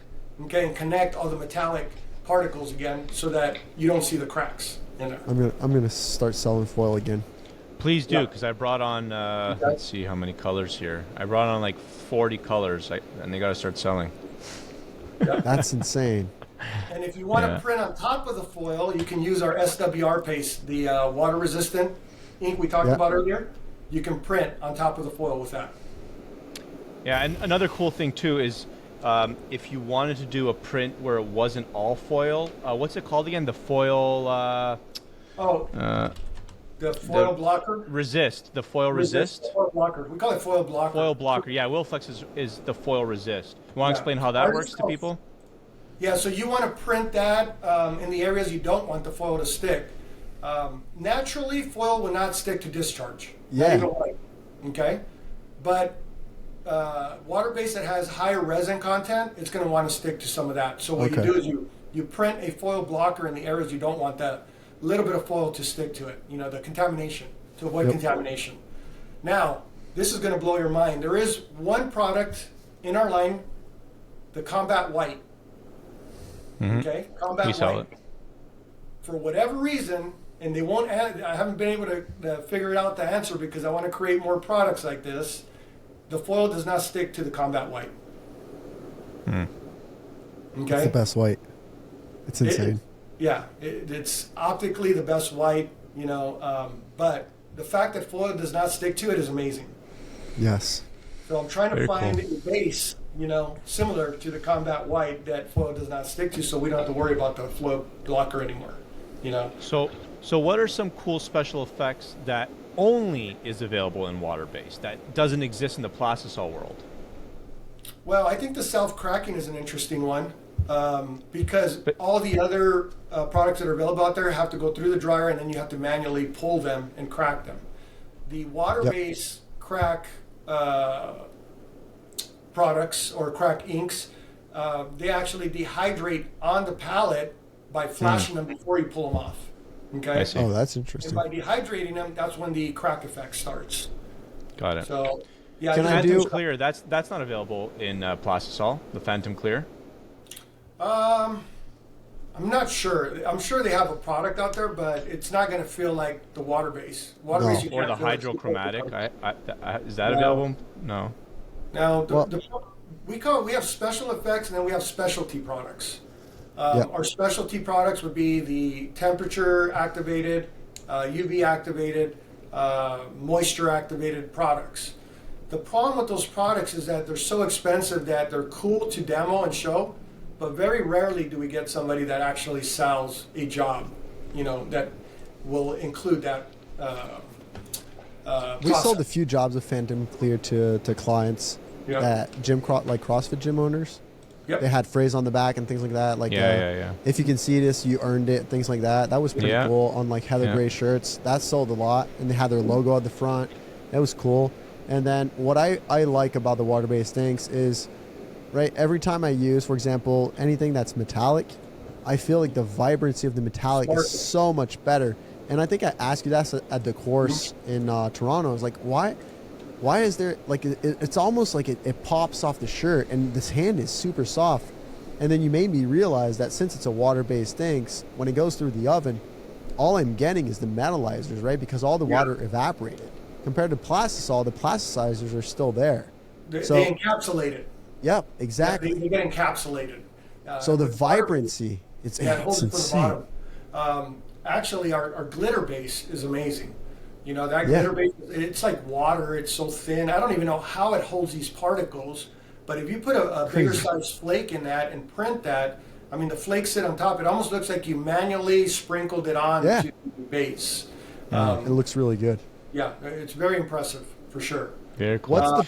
Okay? And connect all the metallic particles again so that you don't see the cracks in there. I'm gonna start selling foil again. Please do, because I brought on, let's see how many colors here. I brought on like 40 colors, and they got to start selling. That's insane. And if you want to print on top of the foil, you can use our SWR paste, the water-resistant ink we talked about earlier. You can print on top of the foil with that. Yeah, and another cool thing too is if you wanted to do a print where it wasn't all foil, what's it called again? The foil... The foil blocker? Resist. The foil resist? Foil blocker. We call it foil blocker. Foil blocker. Yeah, Wilflex is the foil resist. You want to explain how that works to people? Yeah, so you want to print that in the areas you don't want the foil to stick. Naturally, foil will not stick to discharge. Yeah. Okay? But water-based that has higher resin content, it's going to want to stick to some of that. So what you do is you print a foil blocker in the areas you don't want that little bit of foil to stick to it, the contamination, to avoid contamination. Now, this is going to blow your mind. There is one product in our line, the Combat White. Okay? Combat We sell White. it. For whatever reason, and they won't add, I haven't been able to figure it out the answer because I want to create more products like this. The foil does not stick to the Combat White. Okay? It's the best white. It's insane. It's optically the best white, but the fact that foil does not stick to it is amazing. Yes. So I'm trying to find a base, similar to the Combat White that foil does not stick to, so we don't have to worry about the foil blocker anymore. So what are some cool special effects that only is available in water-based that doesn't exist in the plastisol world? Well, I think the self-cracking is an interesting one. Because all the other products that are available out there have to go through the dryer and then you have to manually pull them and crack them. The water-based crack products or crack inks, they actually dehydrate on the pallet by flashing them before you pull them off. Okay? Oh, that's interesting. And by dehydrating them, that's when the crack effect starts. Got it. So, yeah. Can I Phantom do Clear, that's not available in plastisol, the Phantom Clear? I'm not sure. I'm sure they have a product out there, but it's not going to feel like the water base. Water base, you Or the can't feel it. hydrochromatic. Is that available? No. Now, we have special effects, and then we have specialty products. Our specialty products would be the temperature activated, UV activated, moisture activated products. The problem with those products is that they're so expensive that they're cool to demo and show, but very rarely do we get somebody that actually sells a job, that will include that. We sold a few jobs of Phantom Clear to clients at like CrossFit gym owners. Yep. They had phrase on the back and things like that. Like, Yeah. if you can see this, you earned it. Things like that. That was pretty cool on like Heather Gray shirts. That sold a lot, and they had their logo at the front. That was cool. And then what I like about the water-based inks is, right, every time I use, for example, anything that's metallic, I feel like the vibrancy of the metallic is so much better. And I think I asked you that at the course in Toronto. I was like, why why is there like it's almost like it pops off the shirt, and this hand is super soft. And then you made me realize that since it's a water-based inks, when it goes through the oven, all I'm getting is the metallizers, right? Because all the water evaporated. Compared to plastisol, the plasticizers are still there. They encapsulate it. Yep, exactly. They get encapsulated. So the vibrancy, it's insane. Actually, our glitter base is amazing. You know, that glitter base, it's like water. It's so thin. I don't even know how it holds these particles. But if you put a bigger size flake in that and print that, I mean, the flakes sit on top. It almost looks like you manually sprinkled it on to the base. It looks really good. Yeah, it's very impressive, for sure. Very cool.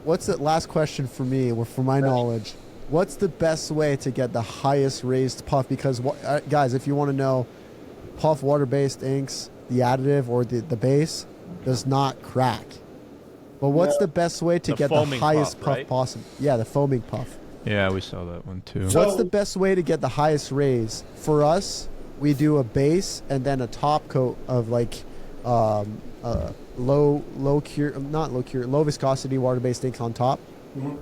What's the last question for me, or for my knowledge? What's the best way to get the highest raised puff? Because, guys, if you want to know, puff water-based inks, the additive or the base does not crack. But what's the best way to get the highest puff possible? Yeah, the foaming puff. Yeah, we saw that one too. What's the best way to get the highest raise? For us, we do a base and then a top coat of like low viscosity water-based ink on top.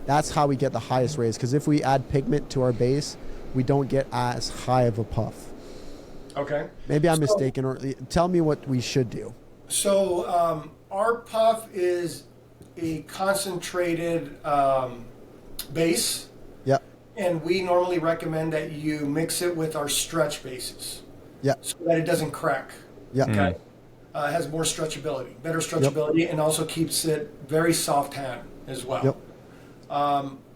That's how we get the highest raise. Because if we add pigment to our base, we don't get as high of a puff. Okay. Maybe I'm mistaken, or tell me what we should do. So our puff is a concentrated base. Yep. And we normally recommend that you mix it with our stretch bases. Yep. So that it doesn't crack. Yep. Okay. It has more stretchability, better stretchability, and also keeps it very soft hand as well. Yep.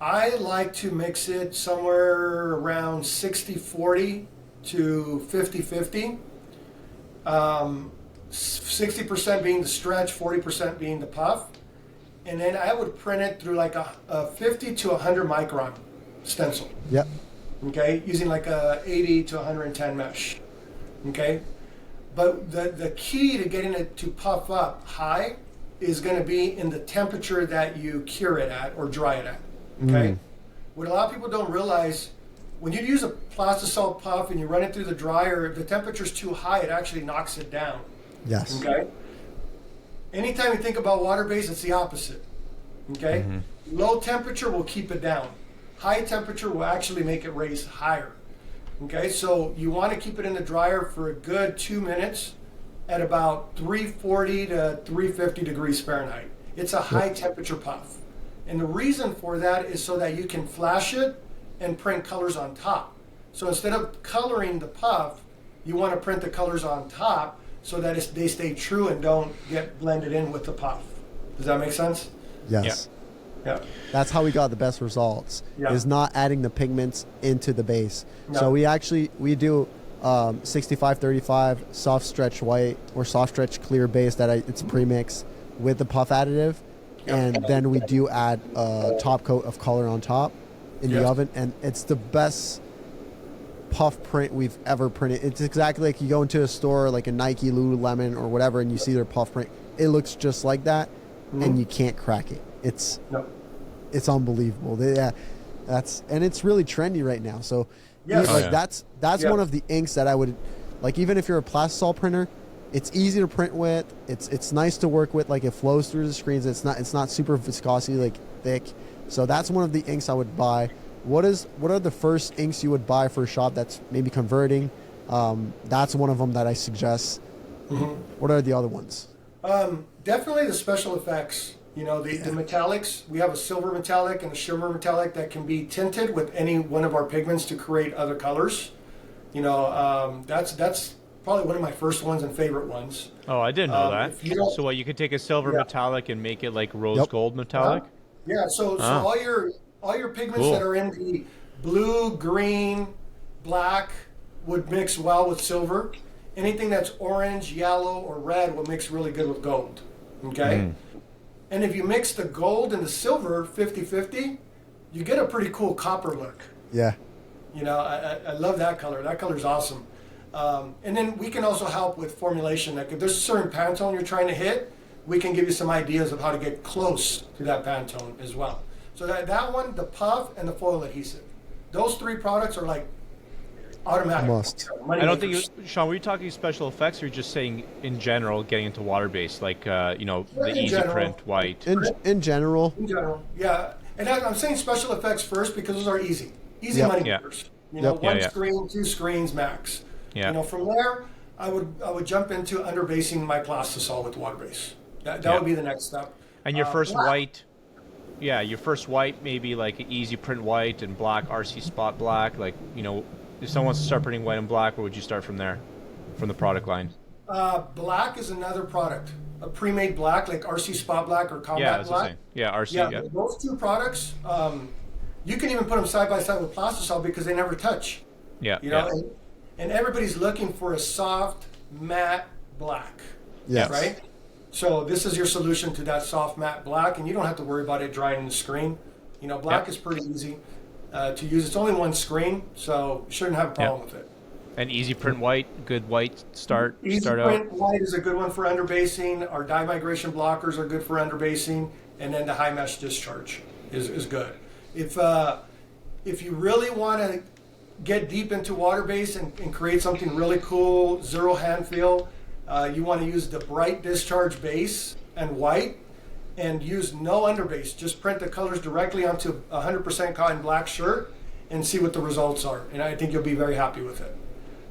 I like to mix it somewhere around 60-40 to 50-50. 60% being the stretch, 40% being the puff. And then I would print it through like a 50 to 100 micron stencil. Yep. Okay, using like a 80 to 110 mesh. Okay, but the key to getting it to puff up high is going to be in the temperature that you cure it at or dry it at. Okay, what a lot of people don't realize, when you use a plastisol puff and you run it through the dryer, if the temperature's too high, it actually knocks it down. Yes. Okay. Anytime you think about water-based, it's the opposite. Okay. Low temperature will keep it down. High temperature will actually make it raise higher. Okay. So you want to keep it in the dryer for a good 2 minutes at about 340 to 350 degrees Fahrenheit. It's a high temperature puff. And the reason for that is so that you can flash it and print colors on top. So instead of coloring the puff, you want to print the colors on top so that they stay true and don't get blended in with the puff. Does that make sense? Yes. Yeah. That's how we got the best results, is not adding the pigments into the base. No. So we do 65-35 soft stretch white or soft stretch clear base that it's pre-mixed with the puff additive. And then we do add a top coat of color on top in the oven. And it's the best puff print we've ever printed. It's exactly like you go into a store like a Nike, Lululemon or whatever, and you see their puff print. It looks just like that, and you can't crack it. It's unbelievable. And it's really trendy right now. So that's one of the inks that I would like. Even if you're a plastisol printer, it's easy to print with. It's nice to work with. Like, it flows through the screens. It's not super viscosity, like thick. So that's one of the inks I would buy. What are the first inks you would buy for a shop that's maybe converting? That's one of them that I suggest. What are the other ones? Definitely the special effects. You know, the metallics. We have a silver metallic and a shimmer metallic that can be tinted with any one of our pigments to create other colors. You know, that's probably one of my first ones and favorite ones. Oh, I didn't know that. So what, you could take a silver metallic and make it like rose gold metallic? So all your pigments that are in the blue, green, black would mix well with silver. Anything that's orange, yellow, or red will mix really good with gold. Okay? And if you mix the gold and the silver 50-50, you get a pretty cool copper look. Yeah. You know, I love that color. That color's awesome. And then we can also help with formulation. Like if there's a certain Pantone you're trying to hit, we can give you some ideas of how to get close to that Pantone as well. So that one, the puff, and the foil adhesive. Those three products are like automatic. Must. I don't think, Sean, were you talking special effects, or you're just saying in general getting into water-based, like, the In easy general. print white? In general. In general, yeah. And I'm saying special effects first because those are easy. Easy Yep. money Yeah. makers. You know, Yep. one Yeah. screen, 2 screens max. Yeah. You know, from there, I would jump into underbasing my plastisol with water base. That Yeah. would be the next step. And your first black. white, your first white, maybe like an easy print white and black, RC spot black. Like, if someone wants to start printing white and black, where would you start from there, from the product line? Black is another product. A pre-made black, like RC Spot Black or Combat Yeah, that's what I'm Black. saying. Yeah, RC. Yeah, Yeah. those two products, you can even put them side by side with plastisol because they never touch. Yeah. You know, and everybody's looking for a soft, matte black. Yes. Right? So this is your solution to that soft matte black, and you don't have to worry about it drying in the screen. You know, black Yep. is pretty easy to use. It's only one screen, so you shouldn't have a problem with it. And easy print white, good white start Easy out. print white is a good one for underbasing. Our dye migration blockers are good for underbasing, and then the high mesh discharge is good. If you really want to get deep into water base and create something really cool, zero hand feel, you want to use the bright discharge base and white, and use no underbase. Just print the colors directly onto a 100% cotton black shirt and see what the results are. And I think you'll be very happy with it.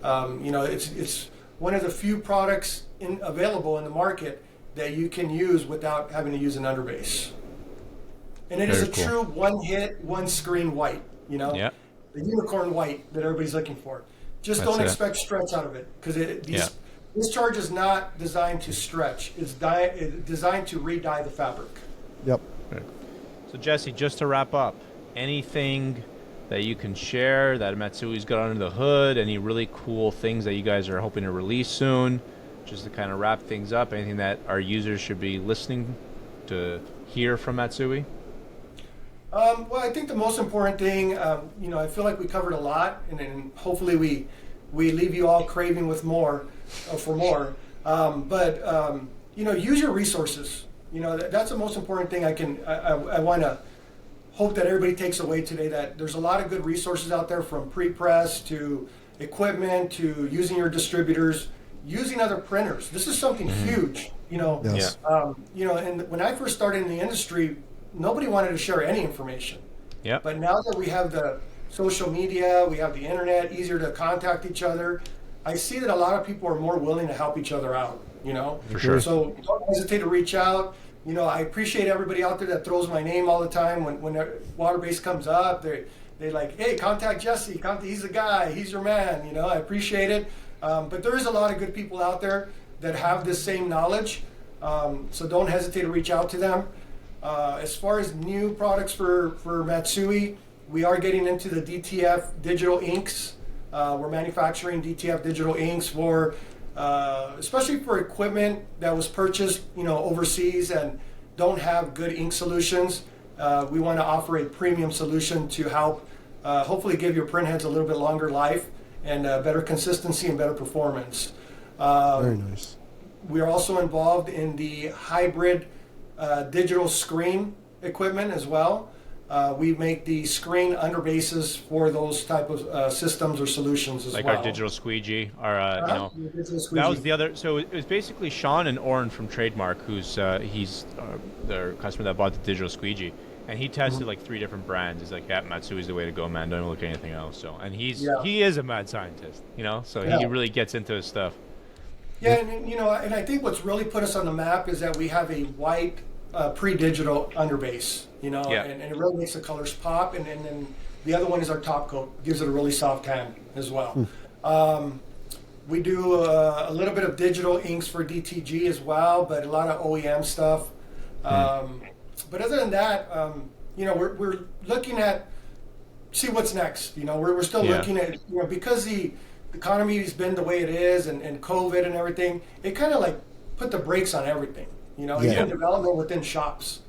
It's one of the few products available in the market that you can use without having to use an underbase. And it is Very a cool. true one hit, one screen white, Yeah. the unicorn white that everybody's looking for. Just That's don't it. expect stretch out of it, because Yeah. this charge is not designed to stretch. It's designed to re-dye the fabric. Yep. So Jesse, just to wrap up, anything that you can share that Matsui's got under the hood, any really cool things that you guys are hoping to release soon, just to kind of wrap things up, anything that our users should be listening to hear from Matsui? Well, I think the most important thing, I feel like we covered a lot, and hopefully we leave you all craving with more, for more. Use your resources. That's the most important thing I want to hope that everybody takes away today, that there's a lot of good resources out there, from pre-press to equipment to using your distributors, using other printers. This is something huge, Yes. And when I first started in the industry, nobody wanted to share any information. Yeah. But now that we have the social media, we have the internet, easier to contact each other, I see that a lot of people are more willing to help each other out, For sure. So don't hesitate to reach out. I appreciate everybody out there that throws my name all the time when water base comes up. They like, hey, contact Jesse. He's the guy. He's your man. I appreciate it. But there is a lot of good people out there that have this same knowledge. So don't hesitate to reach out to them. As far as new products for Matsui, we are getting into the DTF digital inks. We're manufacturing DTF digital inks for, especially for equipment that was purchased, overseas and don't have good ink solutions. We want to offer a premium solution to help, hopefully give your printheads a little bit longer life and better consistency and better performance. Very nice. We are also involved in the hybrid digital screen equipment as well. We make the screen underbases for those type of systems or solutions as Like well. our digital squeegee, our, The digital that was squeegee. the other. So it was basically Sean and Oren from Trademark, who's he's their customer that bought the digital squeegee, and he tested like 3 different brands. He's like, yeah, Matsui's the way to go, man. Don't look at anything else. So, and he is a mad scientist, so he Yeah. really gets into his stuff. Yeah, and I think what's really put us on the map is that we have a white pre-digital underbase, Yeah. and it really makes the colors pop. And then the other one is our top coat, gives it a really soft hand as well. We do a little bit of digital inks for DTG as well, but a lot of OEM stuff. But other than that, we're looking at see what's next. We're still Yeah. looking at because the economy has been the way it is, and COVID and everything, it kind of like put the brakes on everything. Even development within shops.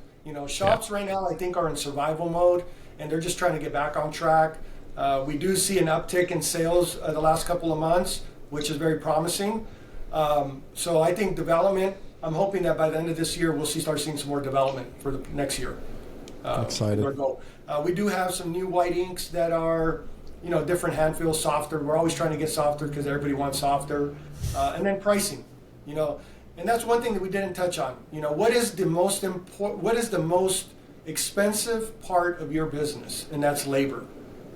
Shops right now I think are in survival mode, and they're just trying to get back on track. We do see an uptick in sales the last couple of months, which is very promising. So I think development, I'm hoping that by the end of this year we'll start seeing some more development for the next year. Excited. Our goal. We do have some new white inks that are different hand feels, softer. We're always trying to get softer because everybody wants softer. And then pricing, and that's one thing that we didn't touch on. What is the most important? What is the most expensive part of your business? And that's labor.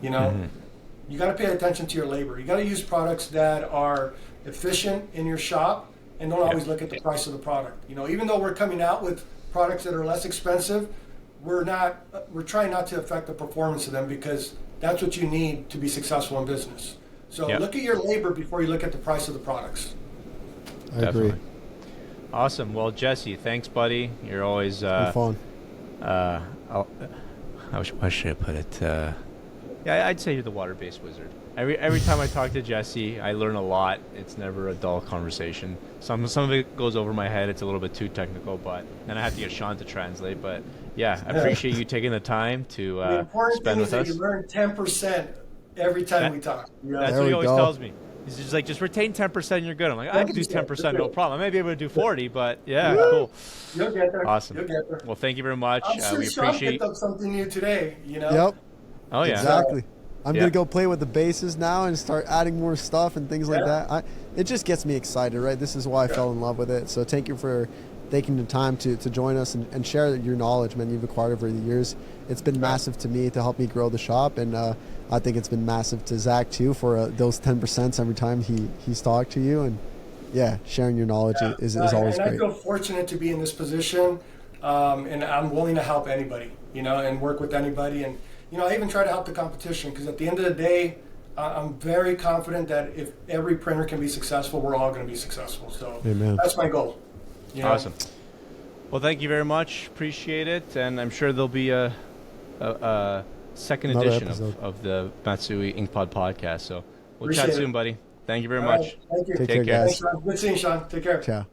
You got to pay attention to your labor. You got to use products that are efficient in your shop, and don't always look at the price of the product. Even though we're coming out with products that are less expensive, we're trying not to affect the performance of them, because that's what you need to be successful in business. So look at your labor before you look at the price of the products. I agree. Awesome. Well, Jesse, thanks, buddy. You're always fun. How should I put it? Yeah, I'd say you're the water-based wizard. Every time I talk to Jesse, I learn a lot. It's never a dull conversation. Some of it goes over my head. It's a little bit too technical, and I have to get Sean to translate. But yeah, I appreciate you taking the time to the important spend thing with is that us. you learn 10% every time we talk. That's what he always tells me. He's just like, just retain 10% and you're good. I'm like, I can do 10%, no problem. I may be able to do 40, but yeah, cool. You'll get there. Awesome. You'll get there. Well, thank you very much. I'm sure We Sean appreciate. picked up something new today. Yep. Oh yeah. Exactly. I'm gonna go play with the bases now and start adding more stuff and things like that. It just gets me excited, right? This is why I fell in love with it. So thank you for taking the time to join us and share your knowledge, man. You've acquired over the years. It's been massive to me to help me grow the shop, and I think it's been massive to Zach too for those 10% every time he's talked to you. And yeah, sharing your knowledge is always great. I feel fortunate to be in this position, and I'm willing to help anybody, and work with anybody. And I even try to help the competition, because at the end of the day, I'm very confident that if every printer can be successful, we're all going to be successful. So that's my goal. Awesome. Well, thank you very much. Appreciate it. And I'm sure there'll be a second edition of the Matsui Inkpod podcast. So we'll chat soon, buddy. Thank you very much. Thank you. Take care, Thanks, guys. Sean. Good seeing you, Sean. Take care. Ciao.